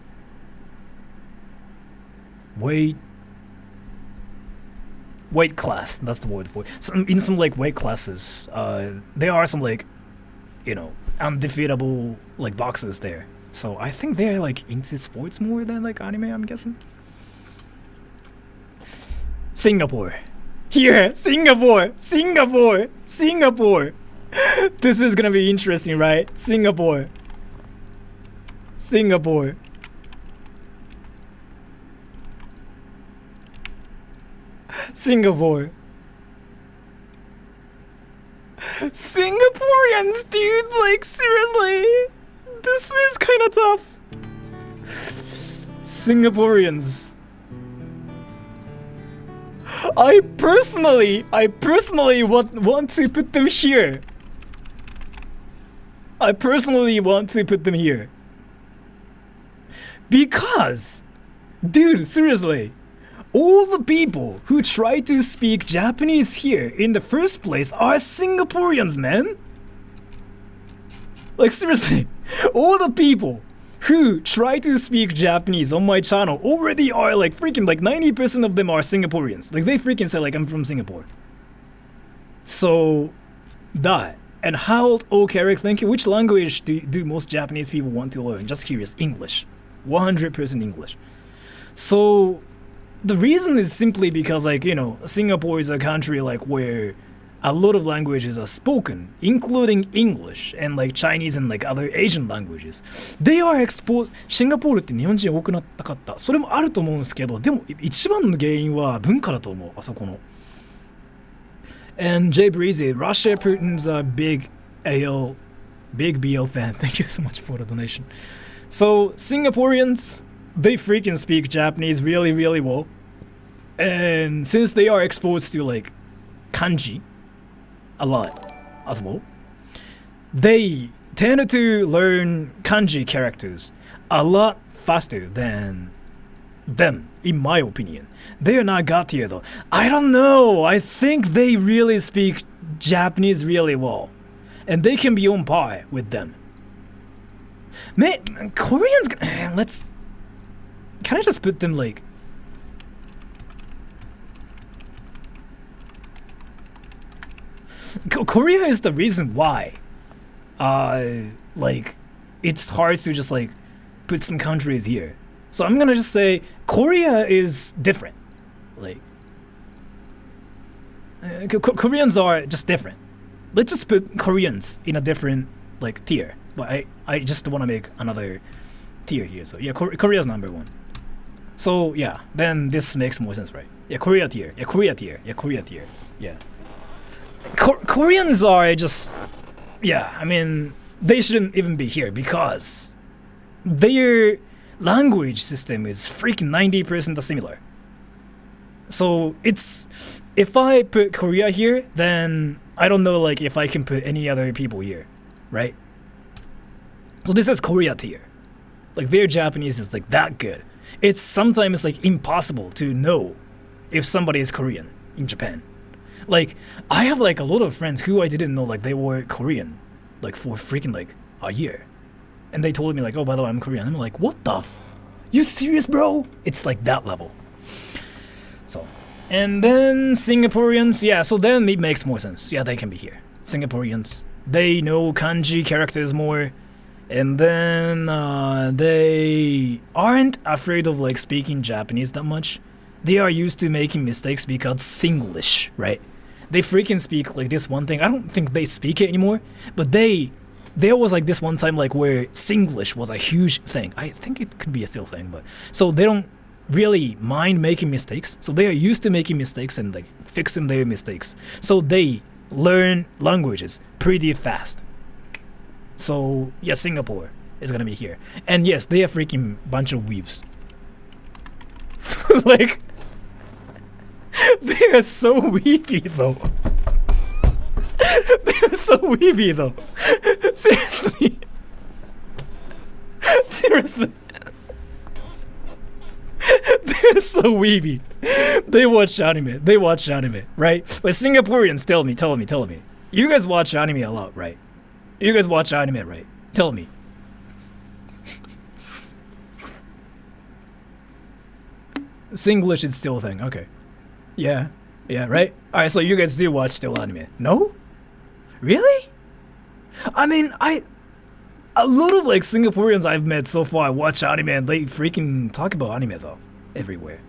class, that's the word for it. In some like weight classes, there are some like, you know, undefeatable like boxers there. So I think they're like into sports more than like anime, I'm guessing. Singapore. Here, Singapore. This is gonna be interesting, right? Singapore. Singaporeans, dude, like seriously, this is kind of tough. Singaporeans. I personally want to put them here. Because, dude, seriously, all the people who try to speak Japanese here in the first place are Singaporeans, man. Like seriously, all the people who try to speak Japanese on my channel already are like freaking like 90% of them are Singaporeans. Like they freaking say like I'm from Singapore. So that. And how old? Okay, Eric, thank you. Which language do most Japanese people want to learn? Just curious. English. 100% English. So the reason is simply because, like, you know, Singapore is a country like where a lot of languages are spoken, including English and like Chinese and like other Asian languages. They are exposed. シンガポールって日本人多くなったかった。それもあると思うんですけど、でも一番の原因は文化だと思う。あそこの。And Jay Breezy, Russia Putin's a big BL fan. Thank you so much for the donation. So Singaporeans, they freaking speak Japanese really, really well. And since they are exposed to like kanji a lot as well, they tend to learn kanji characters a lot faster than them, in my opinion. They are not god tier though. I don't know. I think they really speak Japanese really well. And they can be on par with them. Man, Koreans, let's... Can I just put them like... Korea is the reason why. Like, it's hard to just like put some countries here. So I'm gonna just say Korea is different. Like, Koreans are just different. Let's just put Koreans in a different like tier. But I just want to make another tier here. So yeah, Korea's number one. So yeah, then this makes more sense, right? Yeah, Korea tier. Yeah, Korea tier. Yeah, Korea tier. Yeah. Koreans are just, yeah, I mean, they shouldn't even be here because their language system is freaking 90% similar. So it's, if I put Korea here, then I don't know like if I can put any other people here, right? So this is Korea tier. Like their Japanese is like that good. It's sometimes like impossible to know if somebody is Korean in Japan. Like I have like a lot of friends who I didn't know like they were Korean like for freaking like a year. And they told me like, oh, by the way, I'm Korean. I'm like, what the you serious, bro? It's like that level. So, and then Singaporeans, yeah, so then it makes more sense. Yeah, they can be here. Singaporeans, they know kanji characters more. And then they aren't afraid of like speaking Japanese that much. They are used to making mistakes because Singlish, right? They freaking speak like this one thing. I don't think they speak it anymore, but there was like this one time like where Singlish was a huge thing. I think it could be a still thing, but so they don't really mind making mistakes. So they are used to making mistakes and like fixing their mistakes. So they learn languages pretty fast. So yeah, Singapore is gonna be here, and yes, they are freaking bunch of weebs. Like, they are so weepy though. They are so weepy though. Seriously. Seriously. They're so weepy. They watch anime, right? But Singaporeans, tell me. You guys watch anime a lot, right? You guys watch anime, right? Tell me. Singlish is still a thing, okay. Yeah, right? Alright, so you guys do watch still anime. No? Really? I mean, a lot of like Singaporeans I've met so far watch anime and they freaking talk about anime though. Everywhere.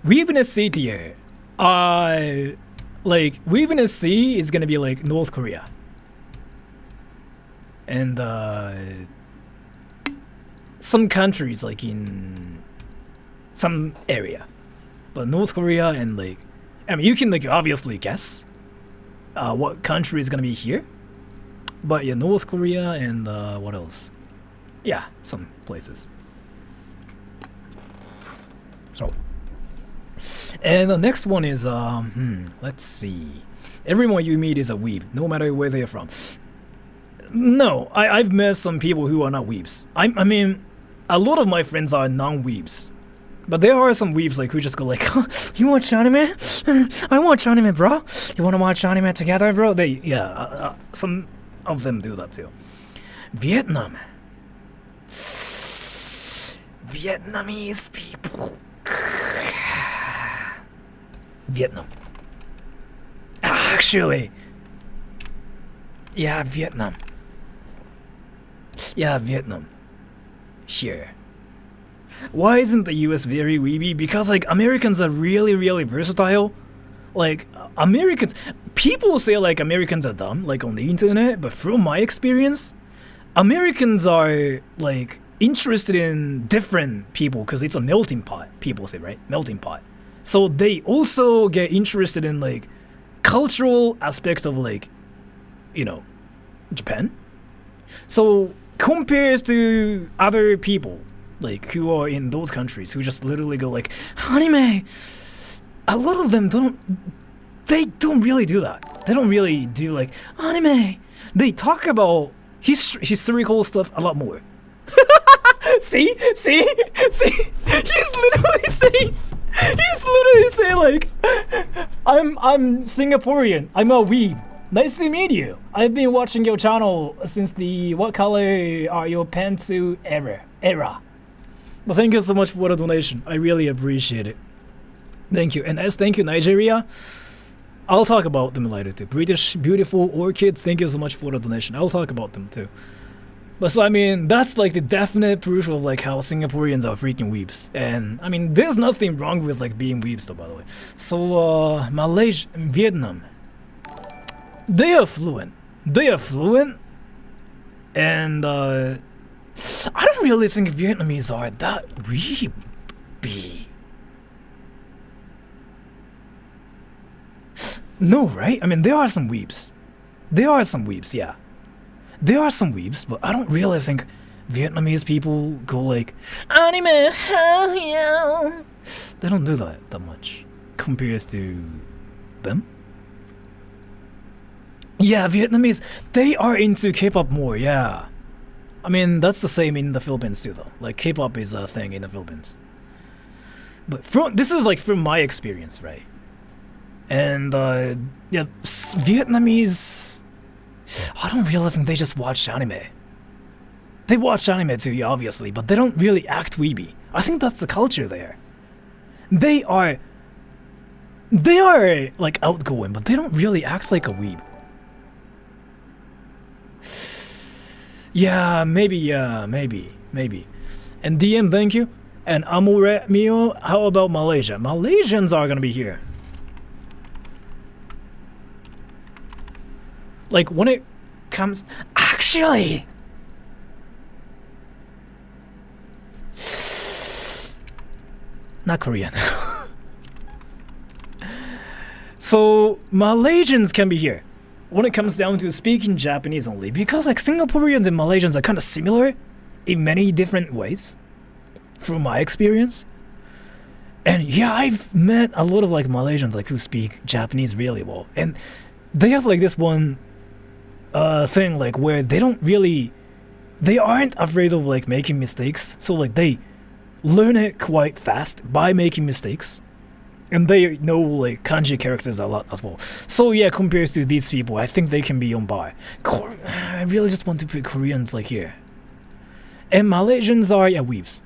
Weebness C tier. Like, Weebness C is gonna be like North Korea. And some countries like in some area. But North Korea and like, I mean, you can like obviously guess what country is gonna be here. But yeah, North Korea and what else? Yeah, some places. So, and the next one is let's see. Everyone you meet is a weeb, no matter where they're from. No, I've met some people who are not weebs. I mean, a lot of my friends are non-weebs. But there are some weebs like who just go like, you watch anime? I watch anime, bro. You wanna watch anime together, bro? Some of them do that too. Vietnam. Vietnamese people. Vietnam. Actually. Yeah, Vietnam. Here. Why isn't the US very weeby? Because like Americans are really, really versatile. Like Americans, people say like Americans are dumb, like on the internet, but from my experience, Americans are like interested in different people because it's a melting pot. People say, right? Melting pot. So they also get interested in like cultural aspect of like, you know, Japan. So compares to other people like who are in those countries who just literally go like anime. A lot of them don't really do that. They don't really do like anime. They talk about historical stuff a lot more. See? He's literally saying like, I'm Singaporean. I'm a weeb. Nice to meet you. I've been watching your channel since the what color are your pantsuit era. Well, thank you so much for the donation. I really appreciate it. Thank you. And as thank you, Nigeria. I'll talk about them later too. British Beautiful Orchid, thank you so much for the donation. I'll talk about them too. But so I mean, that's like the definite proof of like how Singaporeans are freaking weebs. And I mean, there's nothing wrong with like being weebs though, by the way. So Malaysia, Vietnam, they are fluent. And I don't really think Vietnamese are that weeby. No, right? I mean, there are some weebs, yeah. There are some weebs, but I don't really think Vietnamese people go like, anime, yeah. They don't do that much compared to them. Yeah, Vietnamese, they are into K-pop more, yeah. I mean, that's the same in the Philippines too, though. Like, K-pop is a thing in the Philippines. But this is like from my experience, right? And yeah, Vietnamese, I don't really think they just watch anime. They watch anime too, yeah, obviously, but they don't really act weeby. I think that's the culture there. They are like outgoing, but they don't really act like a weeb. Yeah, maybe. And DM, thank you. And Amore Mio, how about Malaysia? Malaysians are gonna be here. Like, when it comes... Actually... Not Korean. So Malaysians can be here when it comes down to speaking Japanese only, because like Singaporeans and Malaysians are kind of similar in many different ways from my experience. And yeah, I've met a lot of like Malaysians like who speak Japanese really well, and they have like this one thing like where they aren't afraid of like making mistakes, so like they learn it quite fast by making mistakes, and they know like kanji characters a lot as well. So yeah, compared to these people, I think they can be on by. I really just want to put Koreans like here, and Malaysians are weebs.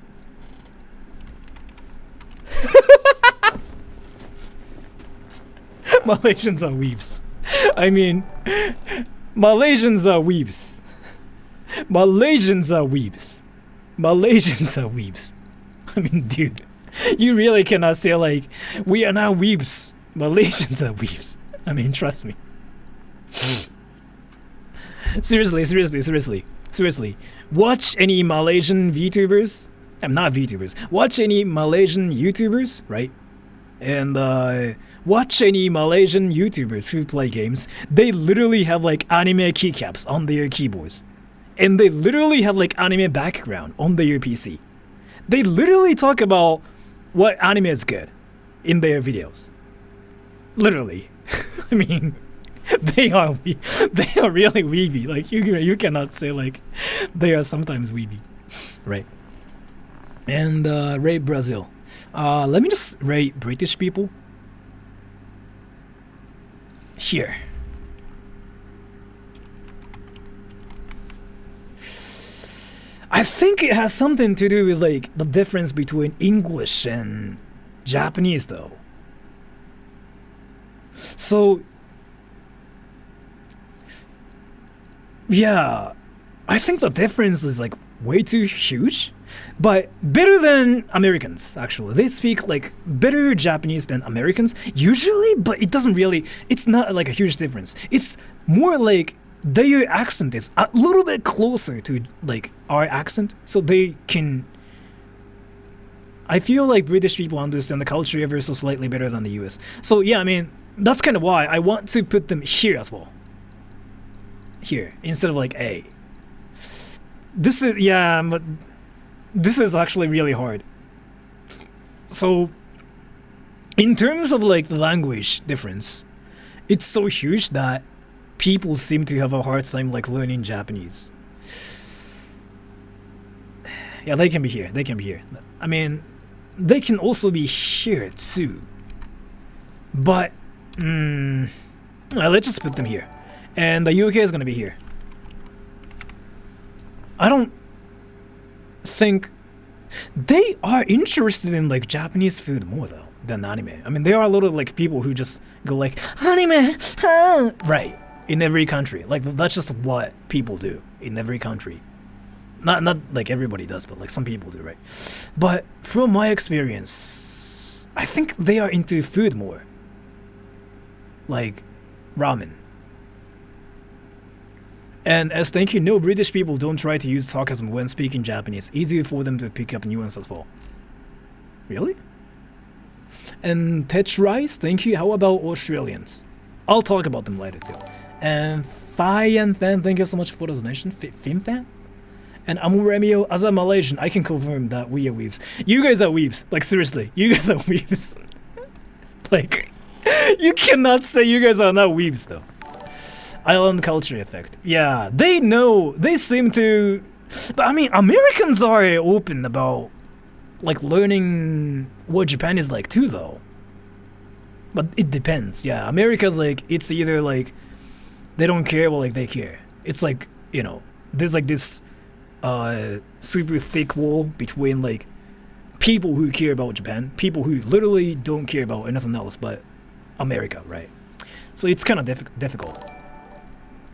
Malaysians are weebs. I mean, Malaysians are weebs. Malaysians are weebs. Malaysians are weebs. I mean, dude, you really cannot say like, we are now weebs. Malaysians are weebs. I mean, trust me. Seriously. Watch any Malaysian VTubers. Not VTubers. Watch any Malaysian YouTubers, right? And watch any Malaysian YouTubers who play games. They literally have like anime keycaps on their keyboards. And they literally have like anime background on their PC. They literally talk about what anime is good in their videos. Literally. I mean, they are really weeby. Like you cannot say like they are sometimes weeby, right? And rate Brazil. Let me just rate British people. Here. I think it has something to do with like the difference between English and Japanese though. So yeah, I think the difference is like way too huge. But better than Americans, actually. They speak like better Japanese than Americans usually, but it's not like a huge difference. It's more like their accent is a little bit closer to like our accent, so they can. I feel like British people understand the culture ever so slightly better than the US. So yeah, I mean, that's kind of why I want to put them here as well. Here, instead of like A. This is actually really hard. So, in terms of like the language difference, it's so huge that people seem to have a hard time like learning Japanese. Yeah, they can be here. I mean, they can also be here too. But, let's just put them here. And the UK is gonna be here. I don't think they are interested in like Japanese food more though than anime. I mean, there are a lot of like people who just go like anime, right, in every country. Like that's just what people do in every country. Not like everybody does, but like some people do, right? But from my experience, I think they are into food more, like ramen. And as thank you, no, British people don't try to use sarcasm when speaking Japanese. Easier for them to pick up nuance as well. Really? And Tetris, thank you. How about Australians? I'll talk about them later too. And Fan, thank you so much for the donation. Fan? And Amuremio, as a Malaysian, I can confirm that we are weebs. You guys are weebs. Like seriously, you guys are weebs. Like, you cannot say you guys are not weebs though. Island culture effect. Yeah, they know. They seem to. But I mean, Americans are open about like learning what Japan is like too, though. But it depends. Yeah, America's like it's either like they don't care or like they care. It's like, you know, there's like this super thick wall between like people who care about Japan, people who literally don't care about anything else but America, right? So it's kind of difficult.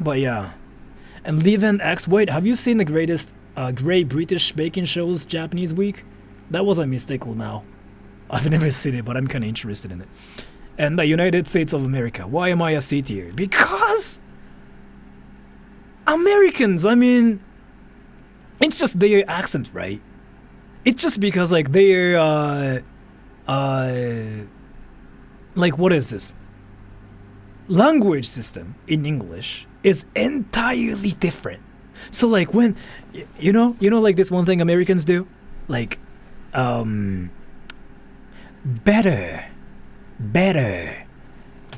But yeah, and Live and X. Wait, have you seen the greatest Great British Baking Shows Japanese Week? That was a mistake now. I've never seen it, but I'm kind of interested in it. And the United States of America. Why am I a C tier? Because Americans. I mean, it's just their accent, right? It's just because like they're like what is this? language system in English is entirely different. So like when you know like this one thing Americans do, like better.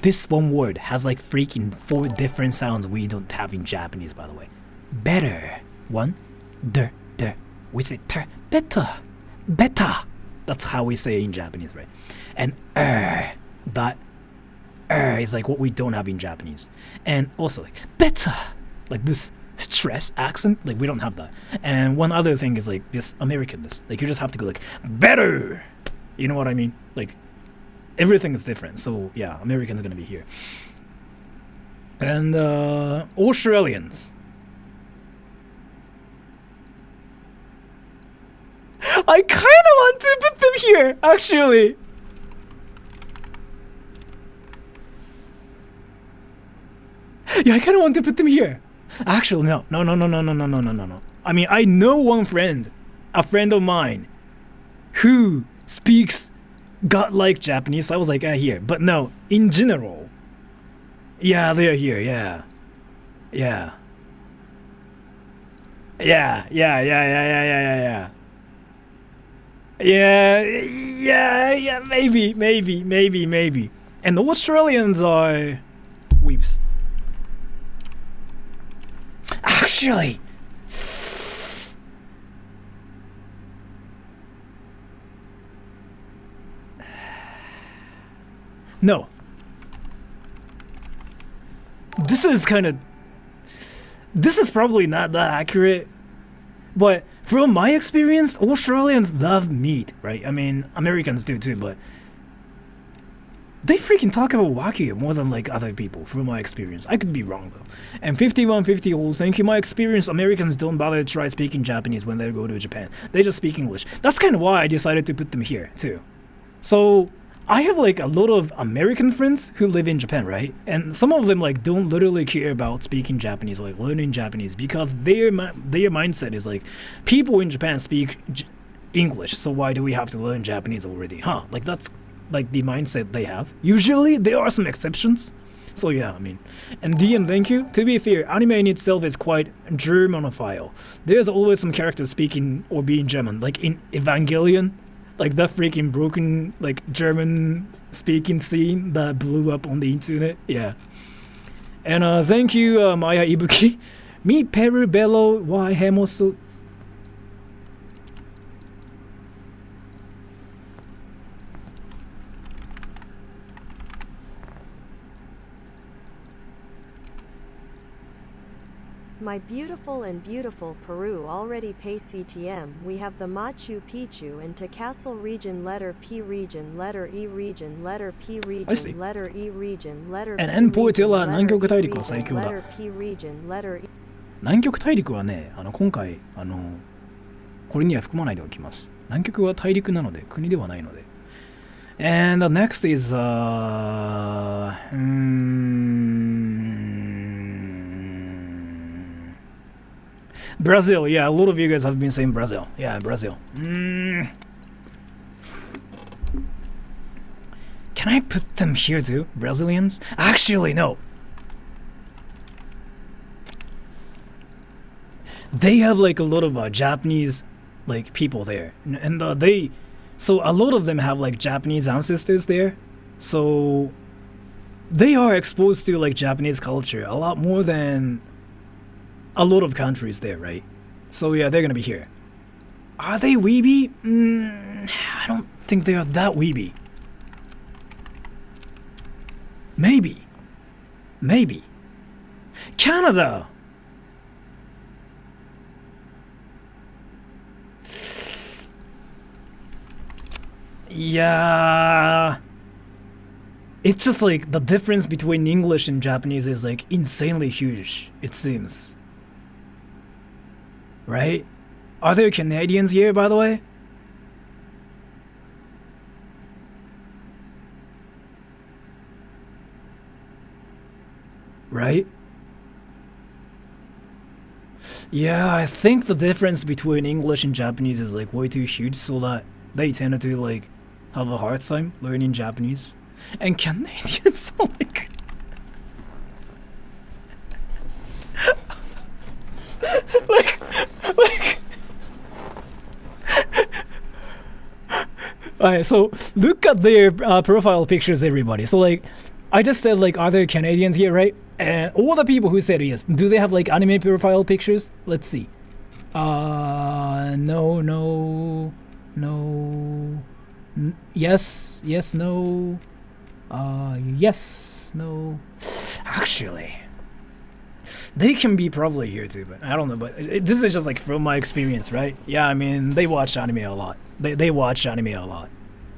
This one word has like freaking 4 different sounds we don't have in Japanese, by the way. Better. One, der. We say ter, better. That's how we say it in Japanese, right? And that is like what we don't have in Japanese. And also like better, like this stress accent, like we don't have that. And one other thing is like this Americanness, like you just have to go like better. You know what I mean? Like everything is different. So yeah, Americans are gonna be here. And Australians. I kind of want to put them here, actually. Yeah, I kind of want to put them here. Actually, no. I mean, I know one friend, a friend of mine, who speaks godlike Japanese. So I was like, here. But no, in general. Yeah, they're here. Yeah, maybe. And the Australians are weeps. Actually, no. This is probably not that accurate, but from my experience, Australians love meat, right? I mean, Americans do too, but they freaking talk about Wagyu more than like other people, from my experience. I could be wrong though. And 5150, well, thank you. My experience, Americans don't bother to try speaking Japanese when they go to Japan. They just speak English. That's kind of why I decided to put them here too. So I have like a lot of American friends who live in Japan, right? And some of them like don't literally care about speaking Japanese or like learning Japanese because their mindset is like, people in Japan speak English, so why do we have to learn Japanese already? Like that's like the mindset they have. Usually there are some exceptions. So yeah, I mean, and DM, thank you. To be fair, anime in itself is quite Germanophile. There's always some characters speaking or being German, like in Evangelion. Like that freaking broken like German speaking scene that blew up on the internet. Yeah. And thank you, Maya Ibuki. Mi peru bello wa hemosu. My beautiful and beautiful Peru already pay CTM. We have the Machu Picchu and to Castle region, letter P region, letter E region, letter P region, letter E region, letter P region, エンポーティは南極大陸は最強だ。 P region, letter E。 南極大陸はね、今回これには含まないでおきます。南極は大陸なので国ではないので。And next is Brazil. Yeah, a lot of you guys have been saying Brazil. Yeah, Brazil. Can I put them here too? Brazilians? Actually, no. They have like a lot of Japanese like people there, and so a lot of them have like Japanese ancestors there, so they are exposed to like Japanese culture a lot more than a lot of countries there, right? So yeah, they're gonna be here. Are they weeby? I don't think they are that weeby. Maybe. Canada. Yeah. It's just like the difference between English and Japanese is like insanely huge, it seems. Right? Are there Canadians here, by the way? Right? Yeah, I think the difference between English and Japanese is like way too huge, so that they tend to like have a hard time learning Japanese. And Canadians are like Alright, so look at their profile pictures, everybody. So like, I just said like, are there Canadians here, right? And all the people who said yes, do they have like anime profile pictures? Let's see. No, no, no. Yes, yes, no. Yes, no. Actually, they can be probably here too, but I don't know. But this is just like from my experience, right? Yeah, I mean, they watch anime a lot. They watch anime a lot.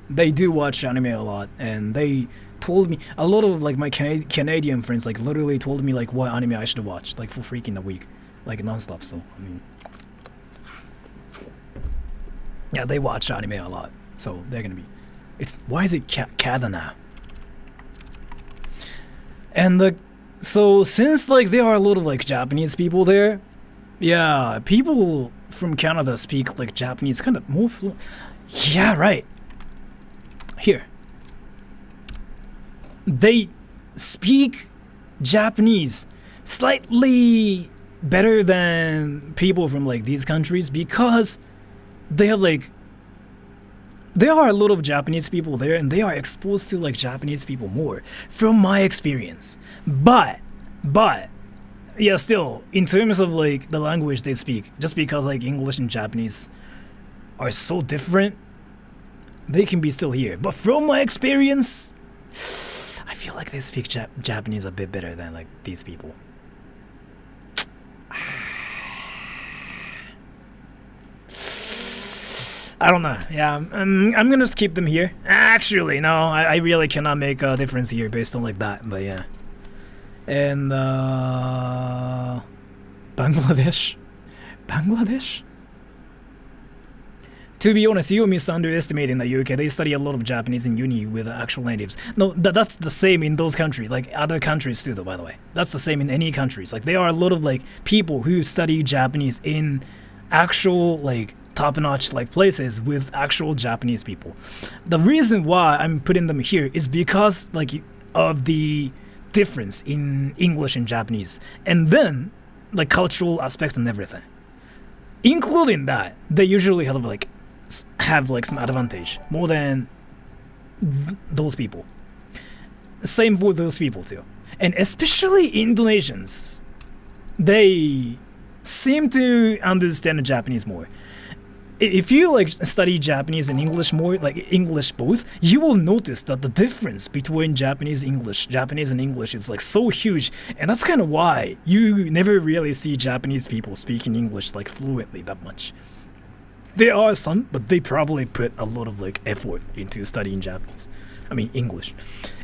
They do watch anime a lot, and they told me a lot of like my Canadian friends like literally told me like what anime I should watch like for freaking a week, like nonstop. So I mean, yeah, they watch anime a lot, so they're gonna be. It's why is it Kadana? And so since like there are a lot of like Japanese people there, yeah, people from Canada speak like Japanese kind of more fluent. Yeah, right. Here. They speak Japanese slightly better than people from like these countries because they have like there are a lot of Japanese people there and they are exposed to like Japanese people more from my experience. But yeah, still in terms of like the language they speak, just because like English and Japanese are so different, they can be still here. But from my experience, I feel like they speak Japanese a bit better than like these people. I don't know. Yeah, I'm gonna just keep them here. Actually, no, I really cannot make a difference here based on like that. But yeah, and Bangladesh. To be honest, you misunderestimating the UK. They study a lot of Japanese in uni with actual natives. No, that's the same in those countries, like other countries too, though, by the way. That's the same in any countries. Like, there are a lot of, like, people who study Japanese in actual, like, top-notch, like, places with actual Japanese people. The reason why I'm putting them here is because, like, of the difference in English and Japanese. And then, like, cultural aspects and everything. Including that, they usually have, like, some advantage more than those people. Same for those people too, and especially Indonesians. They seem to understand Japanese more. If you like study Japanese and English more, like English both, you will notice that the difference between Japanese and English is like so huge, and that's kind of why you never really see Japanese people speaking English like fluently that much. There are some, but they probably put a lot of like effort into studying English.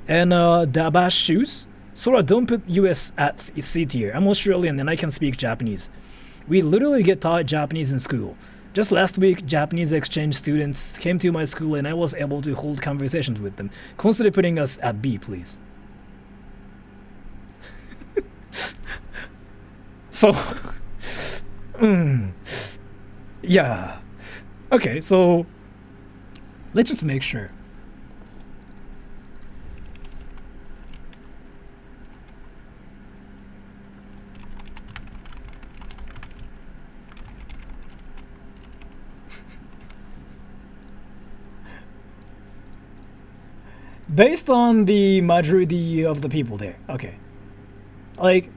And Dabash shoes. Sora, don't put US at C tier. I'm Australian and I can speak Japanese. We literally get taught Japanese in school. Just last week, Japanese exchange students came to my school and I was able to hold conversations with them. Consider putting us at B, please. So, yeah. Okay, so let's just make sure. Based on the majority of the people there, okay. Like,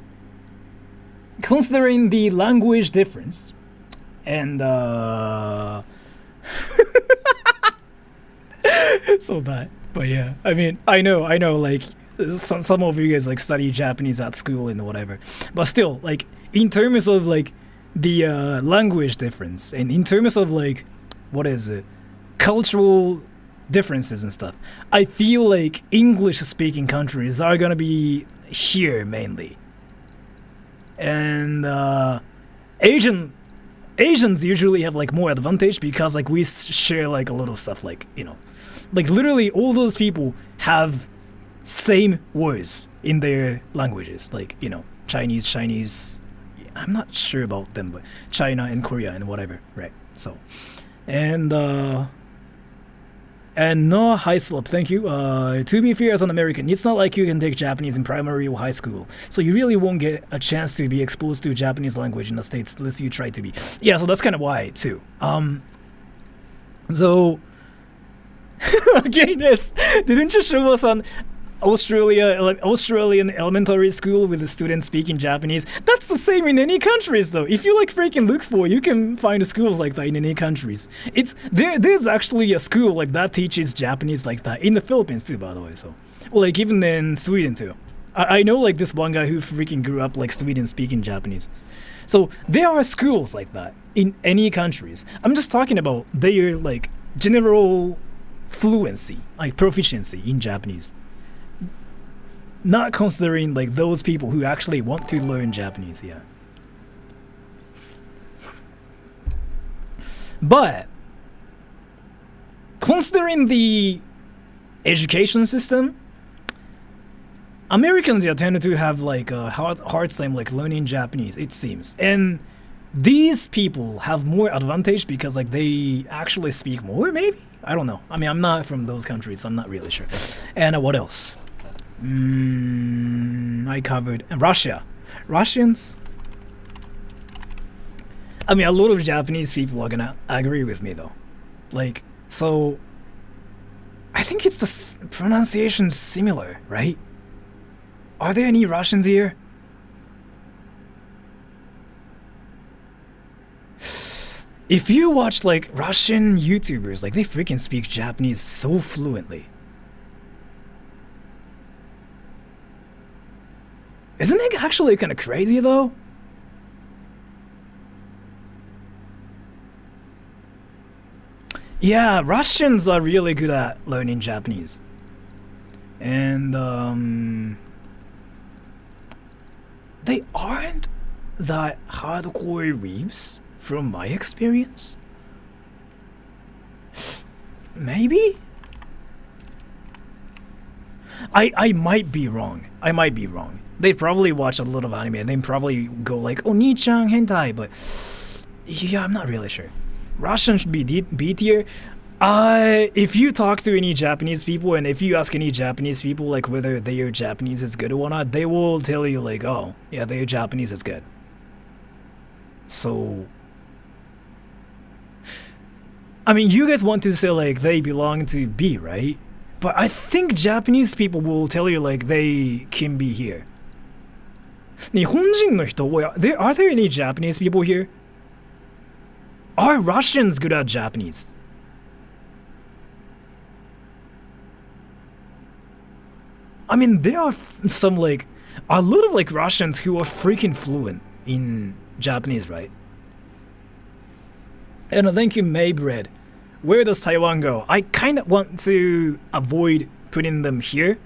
considering the language difference and so bad, but yeah, I mean, I know, like, some of you guys, like, study Japanese at school and whatever, but still, like, in terms of, like, the language difference, and in terms of, like, what is it, cultural differences and stuff, I feel like English-speaking countries are gonna be here, mainly. And, Asians usually have, like, more advantage because, like, we share, like, a lot of stuff, like, you know, like, literally all those people have same words in their languages, like, you know, Chinese, I'm not sure about them, but China and Korea and whatever, right? So, and no high slope, thank you. To be fair, as an American, it's not like you can take Japanese in primary or high school, so you really won't get a chance to be exposed to Japanese language in the States unless you try to be. Yeah, so that's kind of why too. So Again, yes. Didn't you show us on Australian elementary school with the students speaking Japanese? That's the same in any countries, though. If you like freaking look for, you can find schools like that in any countries. There's actually a school like that teaches Japanese like that in the Philippines too, by the way. So, well, like even in Sweden too. I know like this one guy who freaking grew up like Sweden speaking Japanese. So there are schools like that in any countries. I'm just talking about their like general fluency, like proficiency in Japanese. Not considering like those people who actually want to learn Japanese, yeah. But considering the education system, Americans tend to have like a hard time like learning Japanese, it seems. And these people have more advantage because like they actually speak more, maybe? I don't know. I mean, I'm not from those countries, so I'm not really sure. And what else? I covered Russia. Russians? I mean, a lot of Japanese people are gonna agree with me though. Like, so I think it's the pronunciation similar, right? Are there any Russians here? If you watch like Russian YouTubers, like they freaking speak Japanese so fluently. Isn't it actually kind of crazy though? Yeah, Russians are really good at learning Japanese. And they aren't that hardcore weebs from my experience. Maybe? I might be wrong. I might be wrong. They probably watch a lot of anime and they probably go like, Oni-chan hentai, but yeah, I'm not really sure. Russian should be B tier. If you talk to any Japanese people and if you ask any Japanese people like whether their Japanese is good or not, they will tell you like, oh, yeah, their Japanese is good. So, I mean, you guys want to say like they belong to B, right? But I think Japanese people will tell you like they can be here. 日本人の人, are there any Japanese people here? Are Russians good at Japanese? I mean, there are some like a lot of like Russians who are freaking fluent in Japanese, right? And thank you, Maybread. Where does Taiwan go? I kind of want to avoid putting them here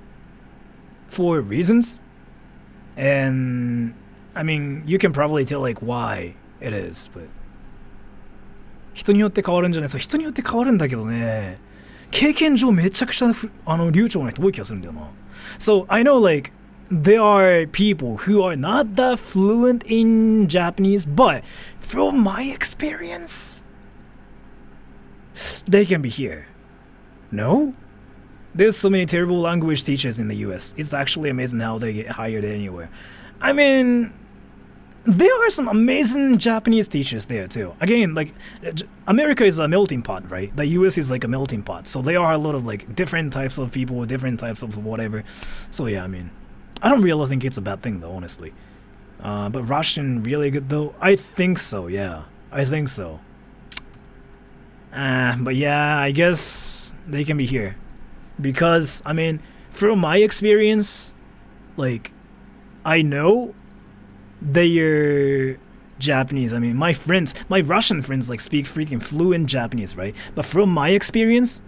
for reasons. And I mean, you can probably tell like why it is, but 人によって変わるんじゃない？そう、人によって変わるんだけどね。経験上めちゃくちゃ流暢な人多い気がするんだよな。So I know like there are people who are not that fluent in Japanese, but from my experience, they can be here. No? There's so many terrible language teachers in the US. It's actually amazing how they get hired anywhere. I mean, there are some amazing Japanese teachers there too. Again, like America is a melting pot, right? The US is like a melting pot. So there are a lot of like different types of people, different types of whatever. So yeah, I mean, I don't really think it's a bad thing though, honestly. But Russian really good though? I think so, yeah. I think so. But yeah, I guess they can be here. Because, I mean, from my experience, like, I know they're Japanese. I mean, my Russian friends, like, speak freaking fluent Japanese, right? But from my experience,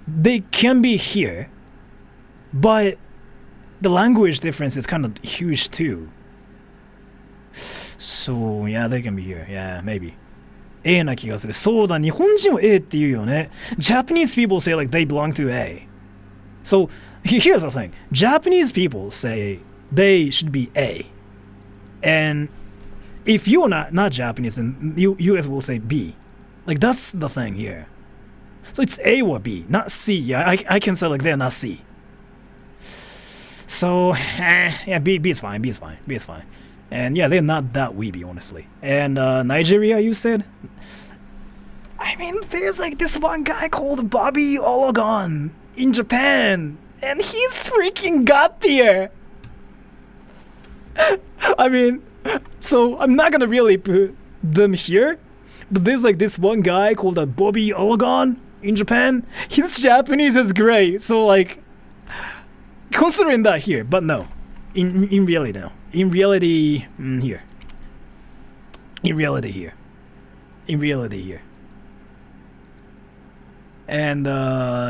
they can be here, but the language difference is kind of huge too. So, yeah, they can be here. Yeah, maybe. A な気がする。そうだ、日本人は A って言うよね。Japanese people say like they belong to A. So, here's the thing. Japanese people say they should be A. And if you're not Japanese, then you guys will say B. Like, that's the thing here. So it's A or B, not C. Yeah, I can say like they're not C. So, yeah, B is fine, B is fine, B is fine. And yeah, they're not that weeby, honestly. And Nigeria, you said? I mean, there's like this one guy called Bobby Ologon in Japan, and he's freaking got there. I mean, so I'm not gonna really put them here, but there's like this one guy called Bobby Ologon in Japan. His Japanese is great, so like considering that here, but no, in reality no. In reality, here. In reality here. In reality here. And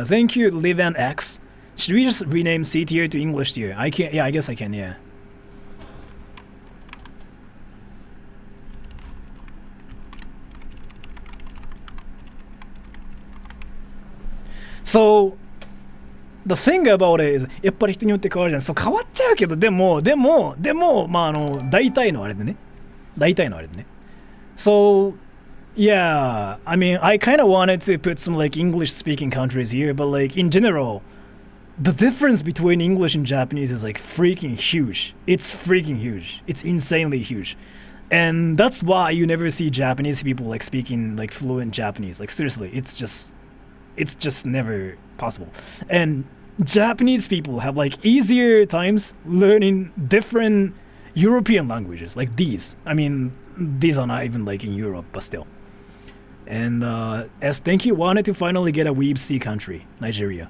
thank you, Livan X. Should we just rename C tier to English tier? I can't. Yeah, I guess I can. Yeah. So the thing about it is やっぱり人によって変わるじゃん。そう変わっちゃうけど、でもまあ大体のあれでね。So yeah, I mean, I kind of wanted to put some like English-speaking countries here, but like in general, the difference between English and Japanese is like freaking huge. It's freaking huge. It's insanely huge, and that's why you never see Japanese people like speaking like fluent Japanese. Like seriously, it's just never possible. And Japanese people have like easier times learning different European languages like these. I mean, these are not even like in Europe, but still. And as thank you, wanted to finally get a Weeb C country, Nigeria.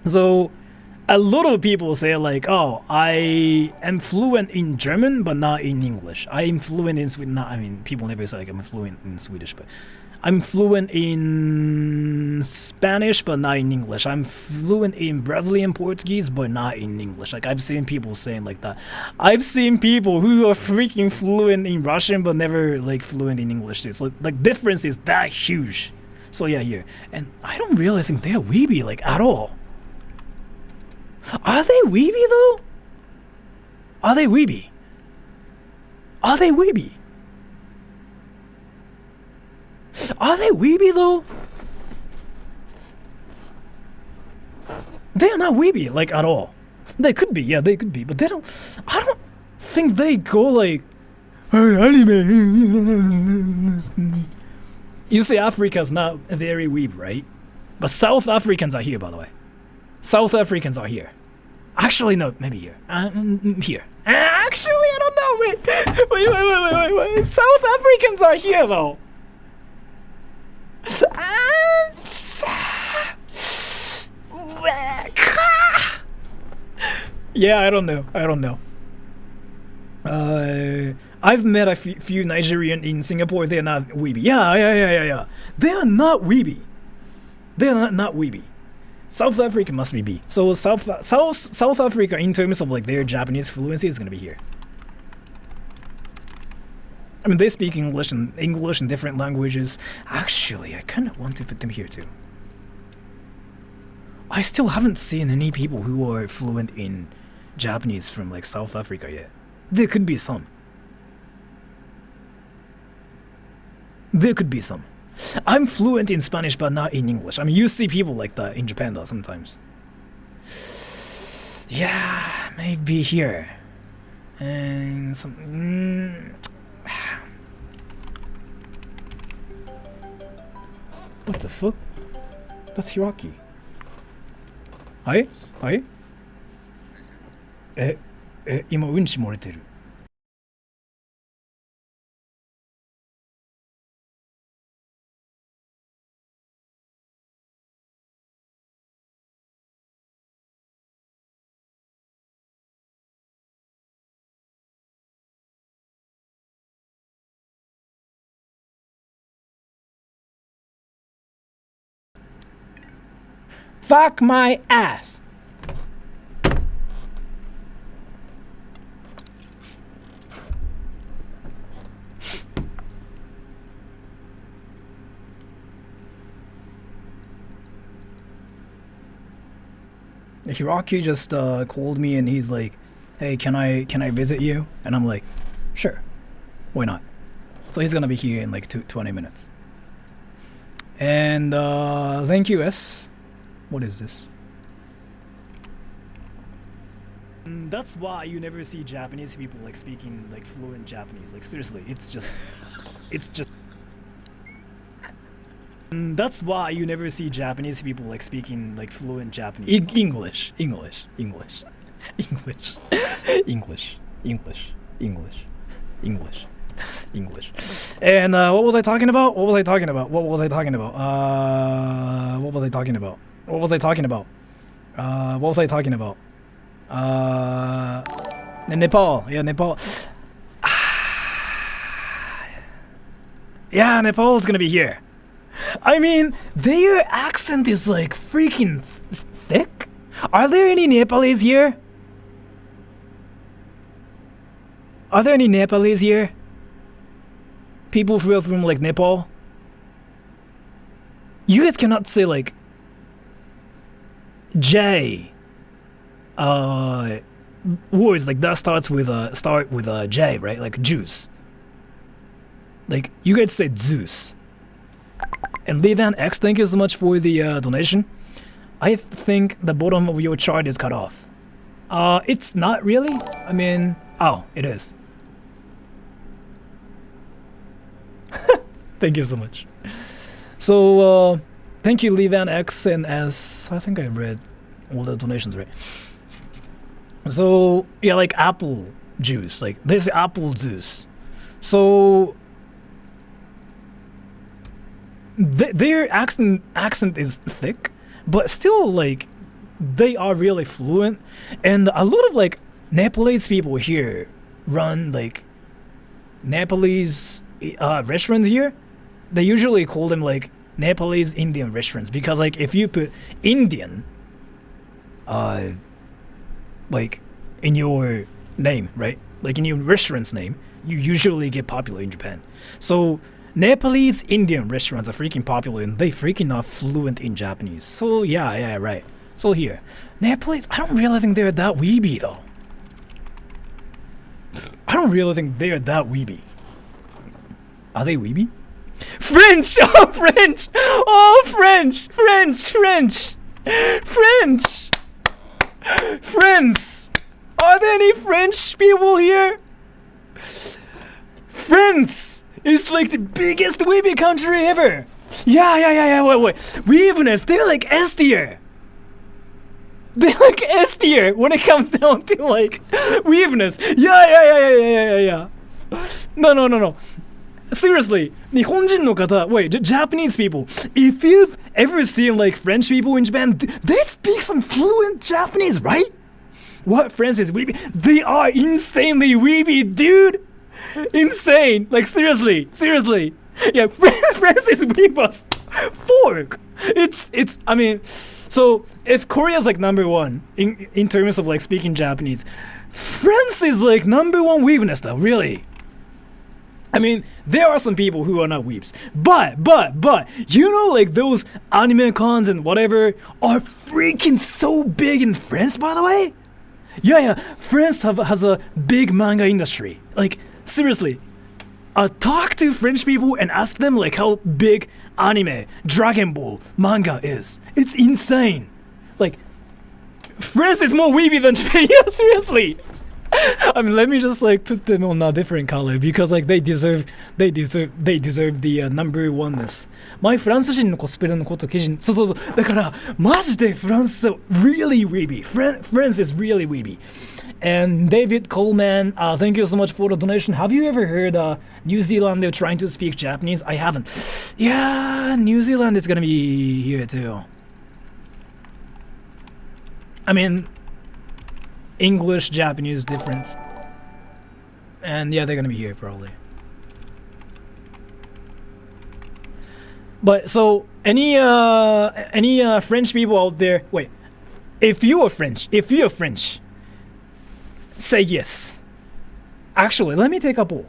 So a lot of people say like, oh, I am fluent in German, but not in English. I am fluent in Swedish. I mean, people never say like I'm fluent in Swedish, but I'm fluent in Spanish, but not in English. I'm fluent in Brazilian Portuguese, but not in English. Like, I've seen people saying like that. I've seen people who are freaking fluent in Russian, but never, like, fluent in English, too. So, like, difference is that huge. So, yeah, here. And I don't really think they're weeby, like, at all. Are they weeby, though? Are they weeby? Are they weeby? Are they weeby though? They are not weeby like at all. They could be, yeah, they could be, but they don't. I don't think they go like anime. You say Africa's not very weeb, right? But South Africans are here, by the way. South Africans are here. Actually, no, maybe here. Here. Actually, I don't know. Wait. South Africans are here though. Yeah, I don't know. I've met a few Nigerian in Singapore. They're not weeby. Yeah. They are not weeby. They are not weeby. South Africa must be B. So South Africa, in terms of like their Japanese fluency, is gonna be here. I mean, they speak English and different languages. Actually, I kind of want to put them here too. I still haven't seen any people who are fluent in Japanese from like South Africa yet. There could be some. I'm fluent in Spanish, but not in English. I mean, you see people like that in Japan though sometimes. Yeah, maybe here. And some. What the fuck? That's Hiraki. Hi? 今うんち漏れてる。Fuck my ass. Hiraki just called me and he's like, "Hey, can I visit you?" And I'm like, "Sure, why not?" So he's gonna be here in like 20 minutes. And thank you, S. What is this? That's why you never see Japanese people like speaking like fluent Japanese. Like seriously, it's just That's why you never see Japanese people like speaking like fluent Japanese. English. And what was I talking about? Nepal. Yeah, Nepal. Yeah, Nepal's gonna be here. I mean, their accent is like freaking thick. Are there any Nepalese here? People who are from like Nepal? You guys cannot say like J. Words like that start with J, right? Like juice. Like you guys say Zeus. And Levan X, thank you so much for the donation. I think the bottom of your chart is cut off. It's not really. I mean, oh, it is. Thank you so much. So, thank you, Levan X and S. I think I read all the donations right. So, yeah, like apple juice. Like, this apple juice. So, their accent is thick, but still, like, they are really fluent. And a lot of, like, Nepalese people here run, like, Nepalese restaurants here. They usually call them, like, Nepalese Indian restaurants. Because, like, if you put Indian, like, in your name, right? Like, in your restaurant's name, you usually get popular in Japan. So, Nepalese Indian restaurants are freaking popular and they freaking are fluent in Japanese. So yeah, right. So here, Nepalese, I don't really think they're that weeby though. I don't really think they're that weeby. Are they weeby? French! Oh, French! Oh, French! Friends! Are there any French people here? France is like the biggest weeby country ever. Yeah. Wait. Weebness, they're like S tier. They're like S tier when it comes down to like weebness. Yeah. No. Seriously, 日本人の方, wait, Japanese people, if you've ever seen like French people in Japan, they speak some fluent Japanese, right? What France is weeby? They are insanely weeby, dude. Insane. Like seriously. Yeah, France is weebus. Fork. It's. I mean, so if Korea's like number one in terms of like speaking Japanese, France is like number one weebness though. Really. I mean, there are some people who are not weebs, but you know, like those anime cons and whatever are freaking so big in France. By the way, yeah. France has a big manga industry. Like seriously, talk to French people and ask them like how big anime, Dragon Ball manga is. It's insane. Like France is more weeby than Japan. Yeah, seriously. I mean, let me just like put them on a different color because like they deserve the number oneness. My フランス人のコスプレのこと記事、そうだからマジでフランス really weeby. France is really weeby. And David Coleman, thank you so much for the donation. Have you ever heard New Zealand they're trying to speak Japanese? I haven't. Yeah, New Zealand is gonna be here too. I mean, English, Japanese difference. And yeah, they're gonna be here probably. But so any French people out there, wait. If you're French, say yes. Actually, let me take a poll.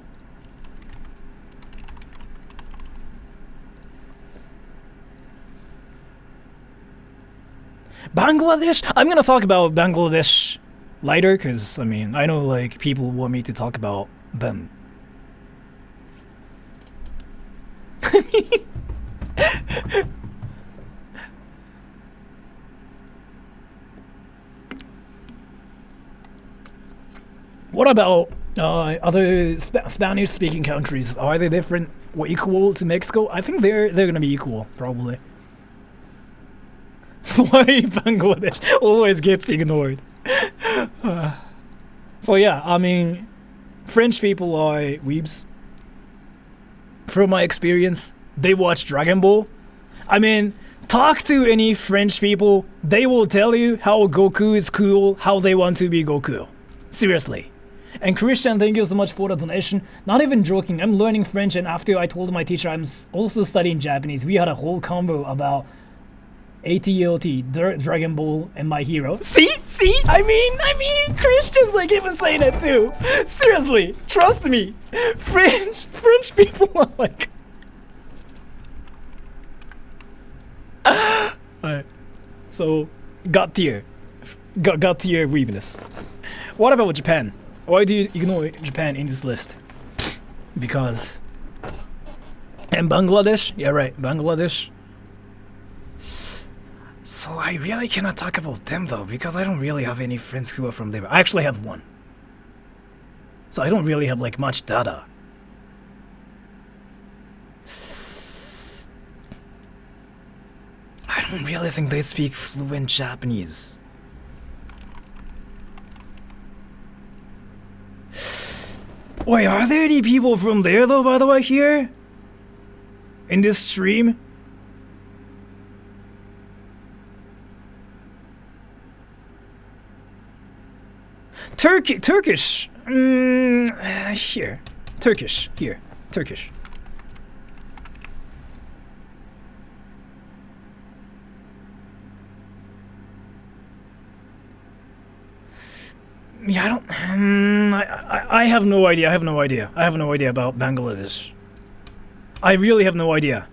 Bangladesh? I'm gonna talk about Bangladesh later, because I mean, I know like people want me to talk about them. Other Spanish-speaking countries, are they different or equal to Mexico? I think they're gonna be equal, probably. Why Bangladesh always gets ignored? So yeah, I mean, French people are weebs. From my experience, they watch Dragon Ball. I mean, talk to any French people, they will tell you how Goku is cool, how they want to be Goku. Seriously. And Christian, thank you so much for the donation. Not even joking, I'm learning French, and after I told my teacher I'm also studying Japanese, we had a whole convo about ATLT, Dragon Ball, and My Hero. See? I mean, Christians like even saying it too. Seriously, trust me. French people are like... Alright, so, God tier weebness. What about Japan? Why do you ignore Japan in this list? Because... And Bangladesh? Yeah, right, Bangladesh. So I really cannot talk about them though, because I don't really have any friends who are from there. I actually have one. So I don't really have like much data. I don't really think they speak fluent Japanese. Wait, are there any people from there though, by the way, here? In this stream? Turkish. Here. Turkish. Here. Turkish. Yeah, I don't... I have no idea. I have no idea about Bangladesh. I really have no idea.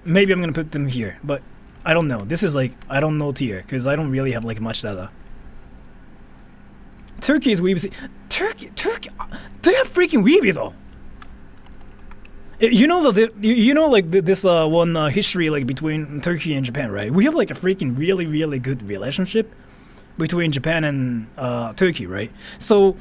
Maybe I'm gonna put them here, but... I don't know. This is like, I don't know tier, because I don't really have like much data. Turkey is weeby. Turkey, they are freaking weeby though. You know this one history like between Turkey and Japan, right? We have like a freaking really good relationship between Japan and Turkey, right? So,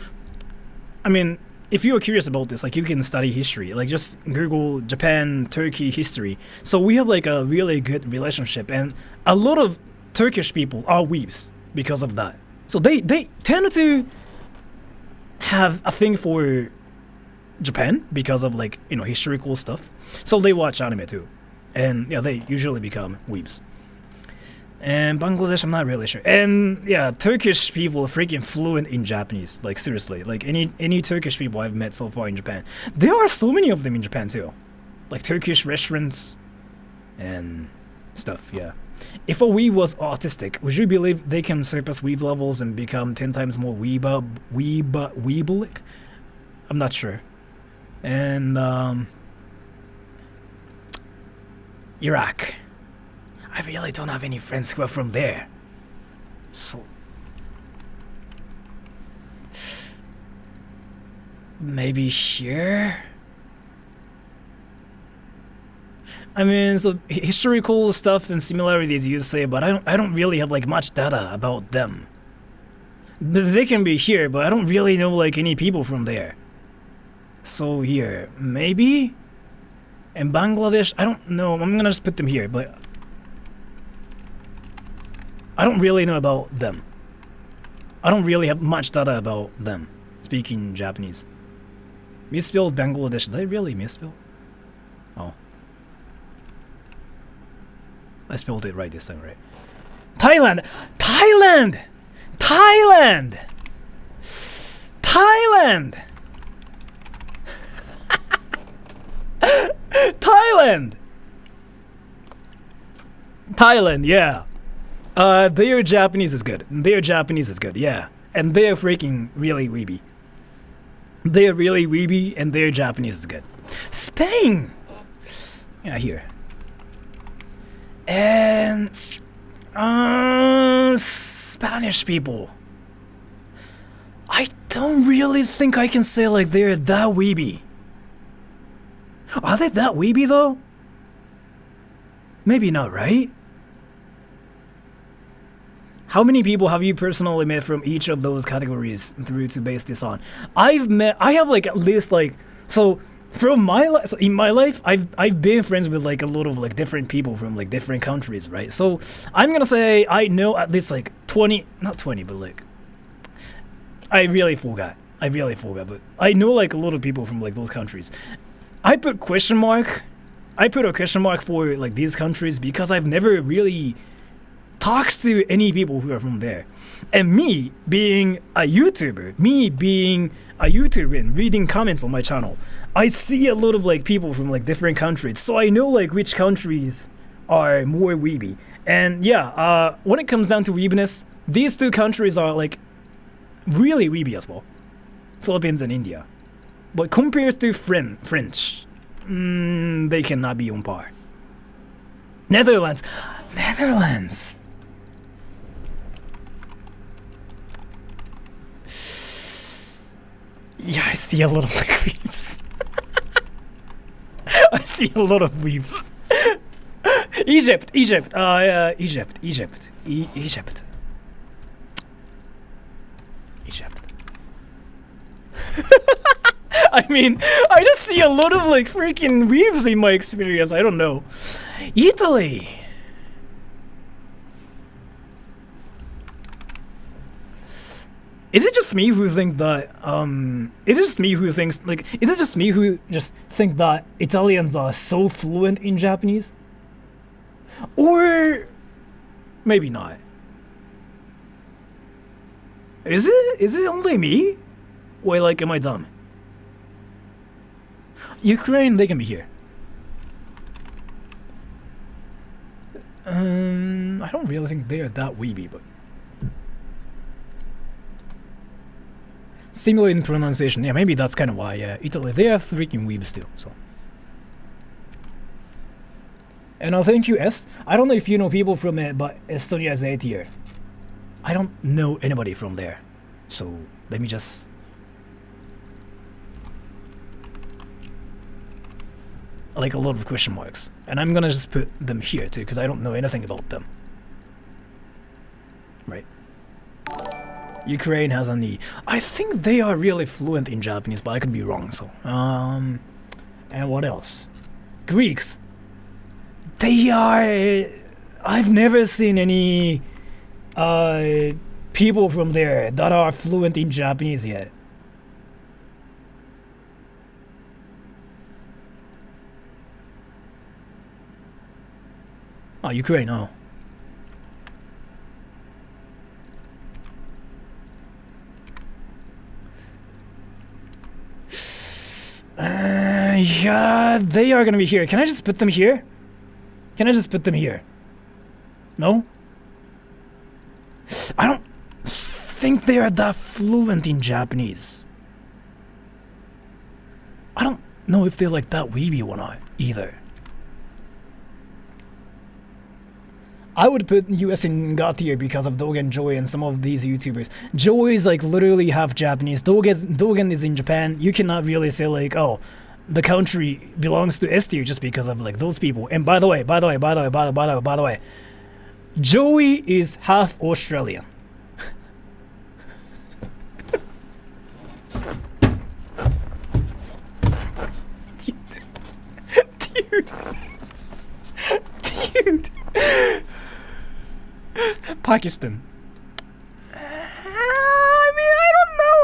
I mean, if you are curious about this, like you can study history, like just Google Japan, Turkey history. So we have like a really good relationship, and a lot of Turkish people are weebs because of that. So they tend to have a thing for Japan because of like, you know, historical stuff. So they watch anime too. And yeah, they usually become weebs. And Bangladesh, I'm not really sure. And yeah, Turkish people are freaking fluent in Japanese. Like seriously, like any Turkish people I've met so far in Japan. There are so many of them in Japan too. Like Turkish restaurants and stuff, yeah. If a weeb was autistic, would you believe they can surpass weeb levels and become 10 times more weebalic? I'm not sure. And Iraq. I really don't have any friends who are from there. So... maybe here? I mean, so historical stuff and similarities you say, but I don't really have like much data about them. They can be here, but I don't really know like any people from there. So here, maybe? And Bangladesh, I don't know, I'm gonna just put them here, but I don't really know about them. I don't really have much data about them speaking Japanese. Misspelled Bangladesh, did I really misspell? Oh. I spelled it right this time, right? Thailand! Thailand! Thailand! Thailand! Thailand! Thailand, yeah. Their Japanese is good. Yeah. And they're freaking really weeby. They're really weeby, and their Japanese is good. Spain! Yeah, here. And... Spanish people. I don't really think I can say like they're that weeby. Are they that weeby though? Maybe not, right? How many people have you personally met from each of those categories through to base this on? I have like at least like, so from my life, so in my life, I've been friends with like a lot of like different people from like different countries, right? So I'm gonna say I know at least like 20, not 20, but like, I really forgot, but I know like a lot of people from like those countries. I put a question mark for like these countries because I've never really talked to any people who are from there. And me being a YouTuber and reading comments on my channel, I see a lot of like people from like different countries, so I know like which countries are more weeby. And yeah, when it comes down to weebiness, these two countries are like really weeby as well, Philippines and India. But compared to French, they cannot be on par. Netherlands. Yeah, I see a lot of like weebs. I see a lot of weebs. Egypt. I mean, I just see a lot of like freaking weebs in my experience. I don't know. Italy. Is it just me who think that is it just me who just think that Italians are so fluent in Japanese? Or maybe not. Is it only me? Or like am I dumb? Ukraine, they can be here. I don't really think they are that weeby, but similar in pronunciation. Yeah, maybe that's kind of why. Yeah, Italy, they are freaking weebs too. So, and thank you, S. I don't know if you know people from it, but Estonia is A tier. I don't know anybody from there, so let me just. Like a lot of question marks, and I'm gonna just put them here too because I don't know anything about them. Right. Ukraine has a knee. I think they are really fluent in Japanese, but I could be wrong. So, and what else? Greeks. They are. I've never seen any people from there that are fluent in Japanese yet. Oh, Ukraine, oh. Yeah, they are gonna be here. Can I just put them here? No? I don't think they are that fluent in Japanese. I don't know if they're like that weeby or not either. I would put US in God tier because of Dogen, Joey, and some of these YouTubers. Joey is like literally half Japanese. Dogen is in Japan. You cannot really say like, oh, the country belongs to S tier just because of like those people. And by the way, Joey is half Australian. Dude. Pakistan. I mean, I don't know.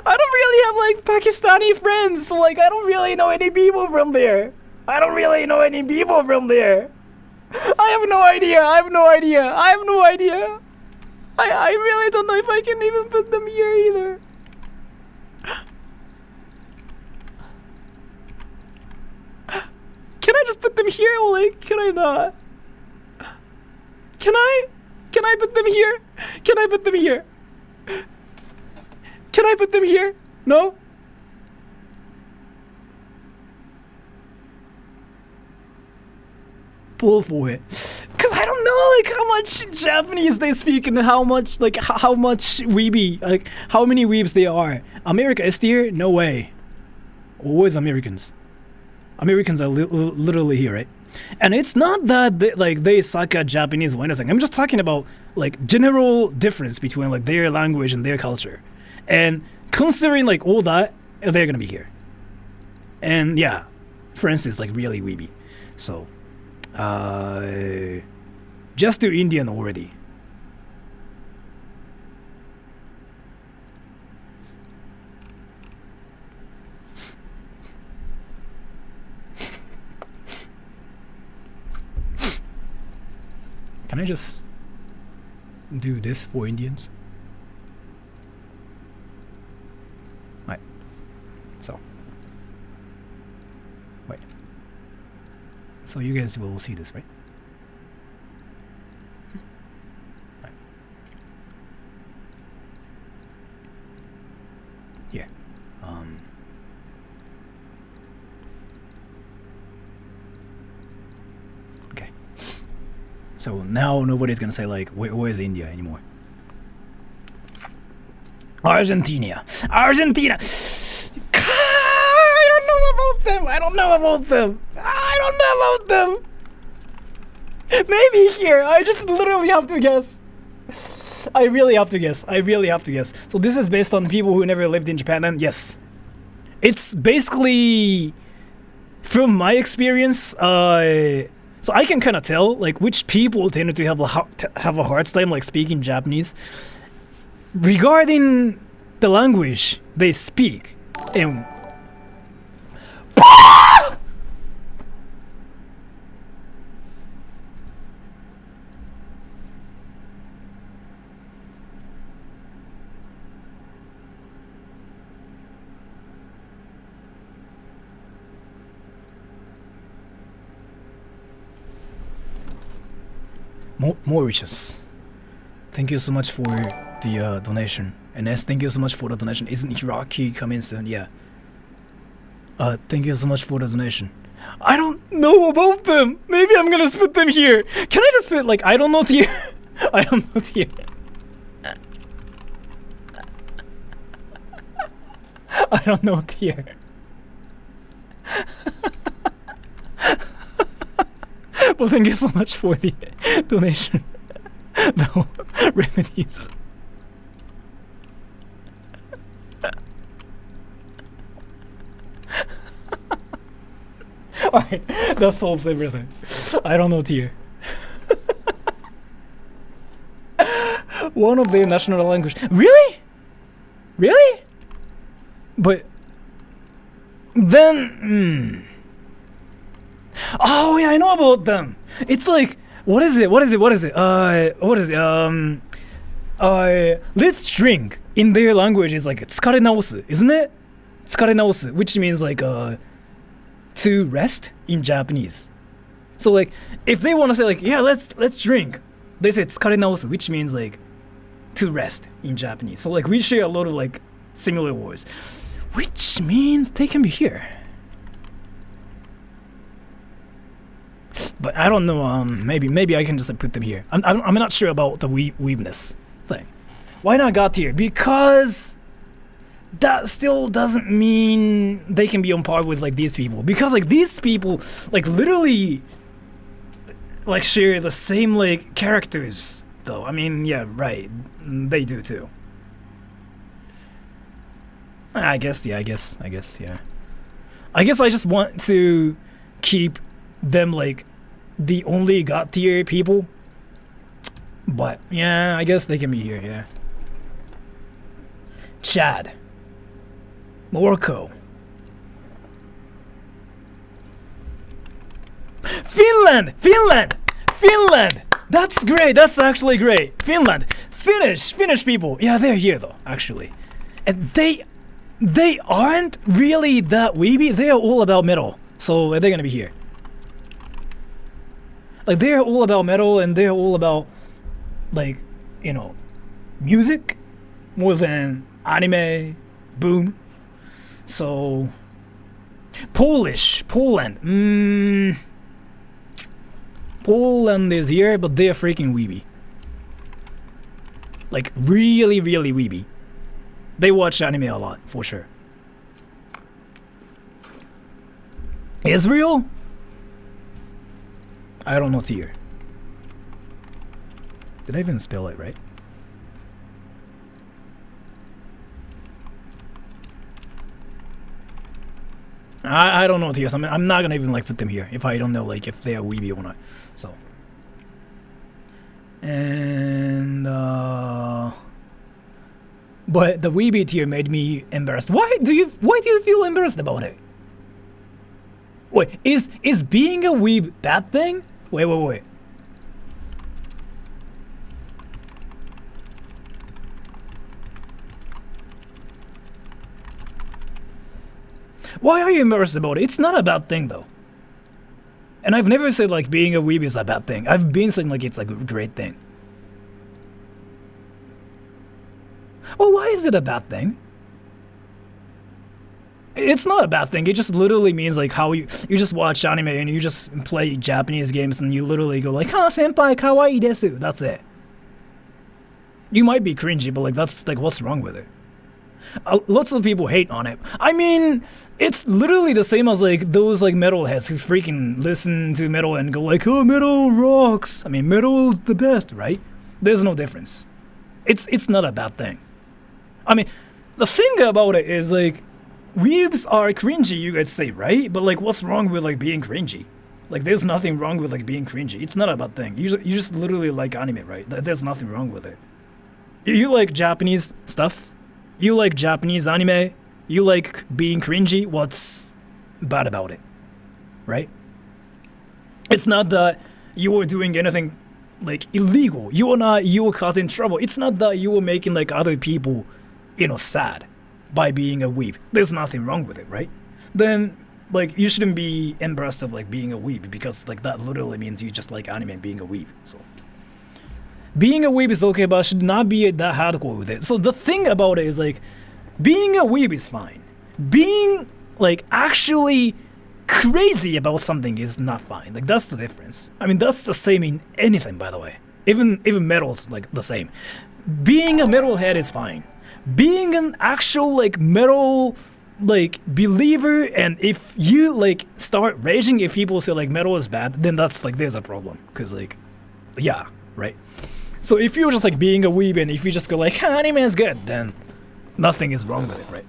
I don't really have like Pakistani friends. So, like, I don't really know any people from there. I have no idea. I really don't know if I can even put them here either. Can I just put them here or like, can I not? Can I put them here? Can I put them here? No? Pull for it. Cause I don't know like how much Japanese they speak and how much weeby, like how many weebs they are. America is tier? No way. Always Americans. Americans are literally here, right? And it's not that they suck at Japanese or anything. I'm just talking about like general difference between like their language and their culture. And considering like all that, they're gonna be here. And yeah, for instance, like really weeby. So, just do Indian already. Can I just do this for Indians? Right. So. Wait. So you guys will see this, right? Right. Here. Okay. So now nobody's gonna say like, where's India anymore? Argentina. I don't know about them. Maybe here. I just literally have to guess. I really have to guess. So this is based on people who never lived in Japan, and yes, it's basically from my experience. So I can kind of tell like which people tend to have a hard time like speaking Japanese regarding the language they speak. And Mauritius, thank you so much for the donation. And S, thank you so much for the donation. Isn't Hiraki coming soon? Yeah. Thank you so much for the donation. I don't know about them. Maybe I'm gonna split them here. Can I just put like I don't know tier? I don't know tier. I don't know tier. Well, thank you so much for the donation. No remedies. Alright, that solves everything. I don't know tier. One of their national language. Really? Really? But then oh yeah, I know about them. It's like what is it? Let's drink in their language is like tsukare naosu, isn't it? Tsukare naosu, which means like to rest in Japanese. So like if they want to say like yeah, let's drink, they say tsukare naosu, which means like to rest in Japanese. So like we share a lot of like similar words, which means they can be here. But I don't know. Maybe I can just like, put them here. I'm not sure about the weebness thing. Why not got here? Because that still doesn't mean they can be on par with like these people. Because like these people like literally like share the same like characters. Though I mean yeah right, they do too. I guess yeah. I guess I just want to keep them like the only god tier people, but yeah, I guess they can be here. Yeah. Chad, Morocco, Finland. That's great. That's actually great. Finland, Finnish people. Yeah, they're here though actually, and they aren't really that weeby. They are all about metal, so they're gonna be here. Like they're all about metal and they're all about like, you know, music more than anime, boom. So Poland. Poland is here, but they're freaking weeby. Like really, really weeby. They watch anime a lot, for sure. I don't know tier. Did I even spell it right? I don't know tiers. I'm not gonna even like put them here if I don't know like if they are weeby or not. So. And but the weeby tier made me embarrassed. Why do you feel embarrassed about it? Wait, is being a weeb bad thing? Wait. Why are you embarrassed about it? It's not a bad thing though. And I've never said like being a weeb is a bad thing. I've been saying like it's like a great thing. Well, why is it a bad thing? It's not a bad thing. It just literally means like how you just watch anime and you just play Japanese games and you literally go like, "Ah, senpai kawaii desu." That's it. You might be cringy, but like that's like what's wrong with it? Lots of people hate on it. I mean, it's literally the same as like those like metalheads who freaking listen to metal and go like, "Oh, metal rocks." I mean, metal's the best, right? There's no difference. It's not a bad thing. I mean, the thing about it is like, weebs are cringy, you guys say, right? But like, what's wrong with like being cringy? Like, there's nothing wrong with like being cringy. It's not a bad thing. You just literally like anime, right? There's nothing wrong with it. You like Japanese stuff. You like Japanese anime. You like being cringy. What's bad about it, right? It's not that you were doing anything like illegal. You were causing trouble. It's not that you were making like other people, sad by being a weeb. There's nothing wrong with it, right? Then like you shouldn't be embarrassed of like being a weeb because like that literally means you just like anime and being a weeb. So being a weeb is okay, but I should not be that hardcore with it. So the thing about it is like being a weeb is fine. Being like actually crazy about something is not fine. Like that's the difference. I mean that's the same in anything, by the way. Even metal's like the same. Being a metalhead is fine. Being an actual like metal like believer, and if you like start raging if people say like metal is bad, then that's like there's a problem. Cause like yeah, right? So if you're just like being a weeb and if you just go like anime is good, then nothing is wrong with it, right?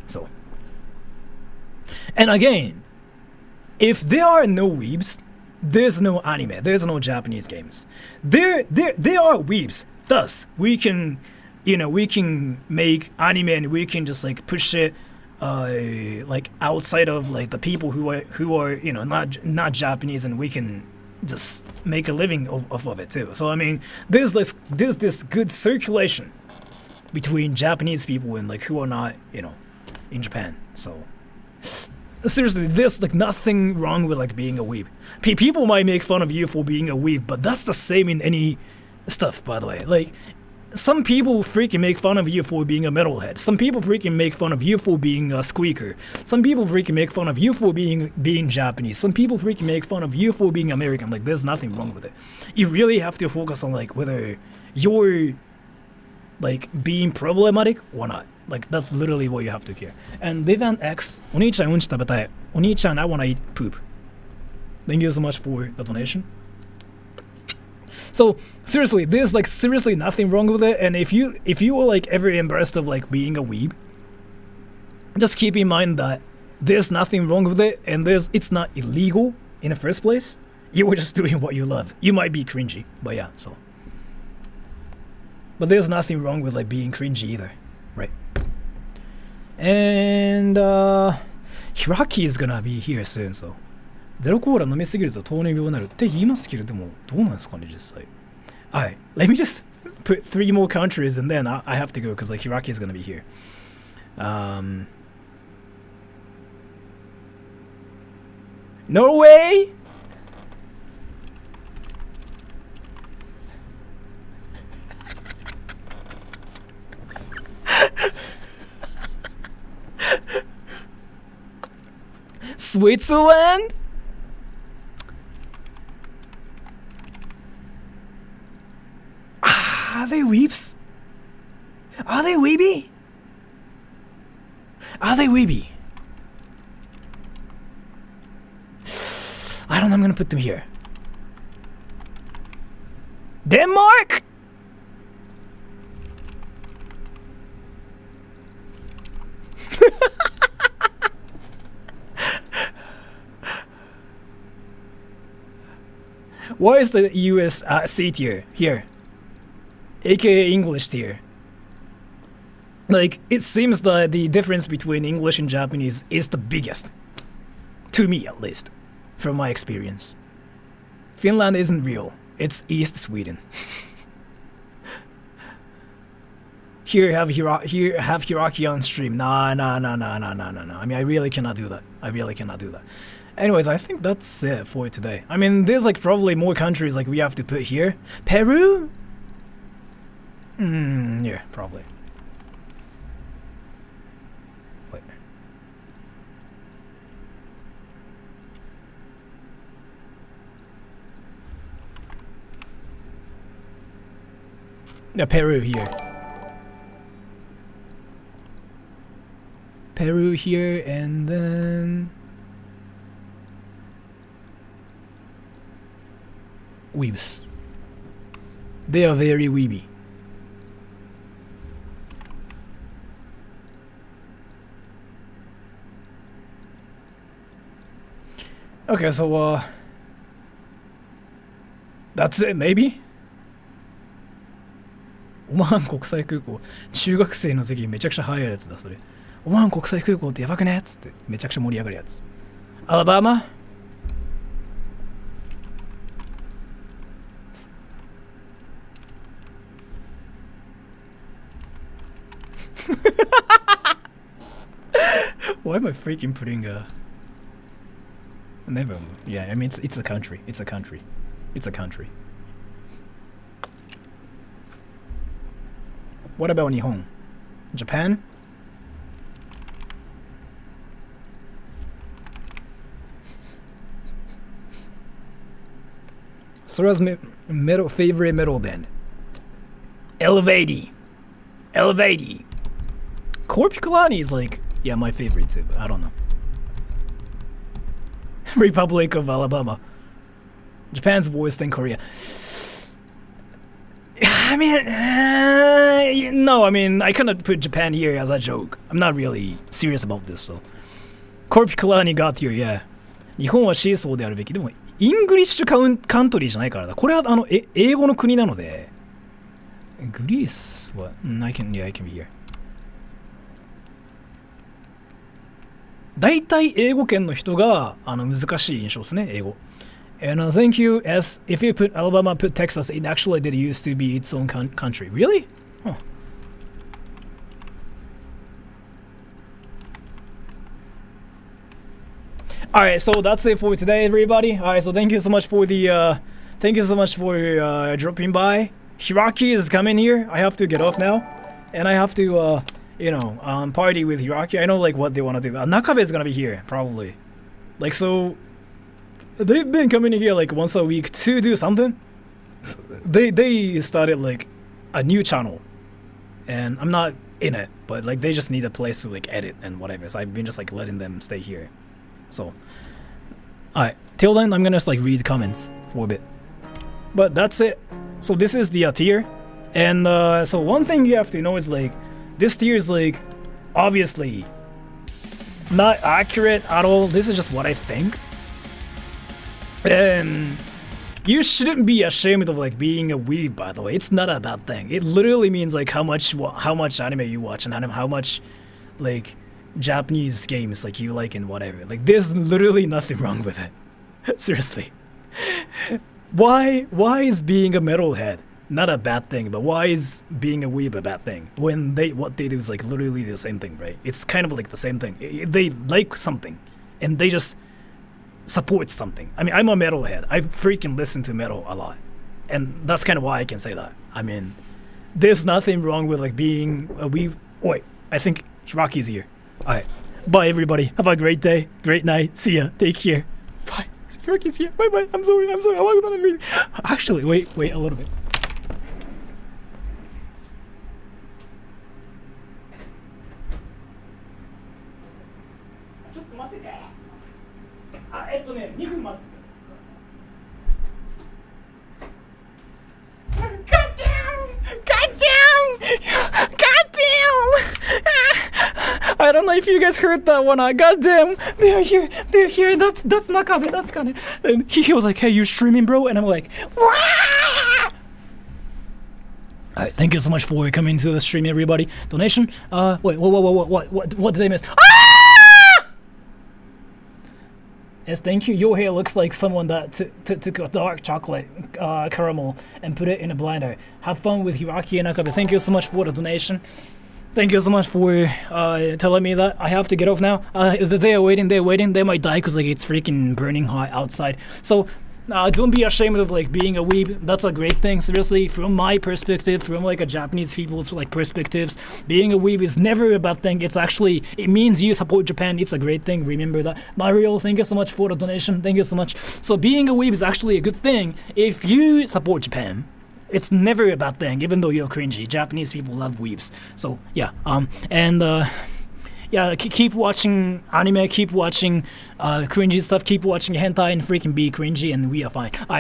So, and again, if there are no weebs, there's no anime, there's no Japanese games. There are weebs. Thus, we can make anime and we can just like push it like outside of like the people who are not Japanese, and we can just make a living off of it too. So I mean, there's this good circulation between Japanese people and like who are not in Japan. So seriously, there's like nothing wrong with like being a weeb. People might make fun of you for being a weeb, but that's the same in any stuff, by the way. Like some people freaking make fun of you for being a metalhead. Some people freaking make fun of you for being a squeaker. Some people freaking make fun of you for being Japanese. Some people freaking make fun of you for being American. Like there's nothing wrong with it. You really have to focus on like whether you're like being problematic or not. Like that's literally what you have to care. And Vivian X, お兄ちゃんうんち食べたい。お兄ちゃん I wanna eat poop. Thank you so much for the donation. So seriously, there's like seriously nothing wrong with it. And if you were like ever embarrassed of like being a weeb, just keep in mind that there's nothing wrong with it, and it's not illegal in the first place. You were just doing what you love. You might be cringy, but yeah, so. But there's nothing wrong with like being cringy either, right? And Hiraki is gonna be here soon, so. ゼロコーラ飲みすぎると糖尿病になるって言いますけれども、どうなんですかね、実際。Alright, let me just put 3 more countries and then I have to go because like Hiraki is gonna be here. Norway? Switzerland? Are they weeps? Are they weeby? Are they weeby? I don't know, I'm gonna put them here. Denmark? Why is the US C tier here? AKA English tier. Like, it seems that the difference between English and Japanese is the biggest. To me, at least. From my experience. Finland isn't real. It's East Sweden. Here have Hiraki on stream. Nah. I mean, I really cannot do that. Anyways, I think that's it for today. I mean, there's like probably more countries like we have to put here. Peru? Yeah, probably. Wait. Yeah, Peru here. Peru here, and then weebs. They are very weeby. Okay, so that's it, maybe? オマーン国際空港、中学生の席めちゃくちゃ速いやつだそれ。オマーン国際空港ってやばくねっつってめちゃくちゃ盛り上がるやつ。アラバマWhy am I freaking putting a... Never. Yeah, I mean, it's a country. It's a country. What about Nihon? Japan? Sora's favorite metal band. Elevati. Corpulani is like, yeah, my favorite too, but I don't know. Republic of Alabama. Japan's worse than Korea. I mean, no, I mean, I cannot put Japan here as a joke. I'm not really serious about this, so. Corpulani got here, yeah. 日本はシーソーであるべき。でも、イングリッシュカントリーじゃないからな。これは英語の国なので。グリースは、I can be here. 大体英語圏の人が難しい印象ですね、英語。And thank you, as if you put Alabama, put Texas, it actually did used to be its own country. Really? Huh. Alright, so that's it for today, everybody. Alright, so thank you so much for dropping by. Hiraki is coming here. I have to get off now. And I have to, party with Hiraki. I know, like, what they want to do. Nakabe is gonna be here, probably. Like, so... They've been coming here, like, once a week to do something. They started, like, a new channel. And I'm not in it, but, like, they just need a place to, like, edit and whatever. So I've been just, like, letting them stay here. So... Alright, till then, I'm gonna just, like, read comments for a bit. But that's it. So this is the tier. And, so one thing you have to know is, like, this tier is, like, obviously not accurate at all. This is just what I think. And you shouldn't be ashamed of, like, being a weeb, by the way. It's not a bad thing. It literally means, like, how much anime you watch and how much, like, Japanese games, like, you like and whatever. Like, there's literally nothing wrong with it. Seriously. Why is being a metalhead not a bad thing, but why is being a weeb a bad thing? When what they do is, like, literally the same thing, right? It's kind of like the same thing. They like something, and they just support something. I mean, I'm a metalhead. I freaking listen to metal a lot. And that's kind of why I can say that. I mean, there's nothing wrong with, like, being a weeb. Wait, I think Hiraki's here. Alright. Bye, everybody. Have a great day. Great night. See ya. Take care. Bye. Hiraki's here. Bye-bye. I'm sorry. Actually, wait a little bit. I don't know if you guys heard that one. Goddamn, they're here. That's Nakabe. That's Kane. And he was like, hey, you streaming, bro? And I'm like, wah! Alright, thank you so much for coming to the stream, everybody. Donation. Wait, what did I miss? Yes, thank you. Your hair looks like someone that took a dark chocolate caramel and put it in a blender. Have fun with Hiraki and Nakabe. Thank you so much for the donation. Thank you so much for telling me that. I have to get off now. They're waiting. They might die because like it's freaking burning hot outside. So don't be ashamed of like being a weeb. That's a great thing. Seriously, from my perspective, from like a Japanese people's like perspectives, being a weeb is never a bad thing. It's actually, it means you support Japan. It's a great thing. Remember that. Mario, thank you so much for the donation. Thank you so much. So being a weeb is actually a good thing if you support Japan. It's never a bad thing, even though you're cringy. Japanese people love weebs. So yeah, yeah, keep watching anime, keep watching cringy stuff, keep watching hentai and freaking be cringy, and we are fine. Alright.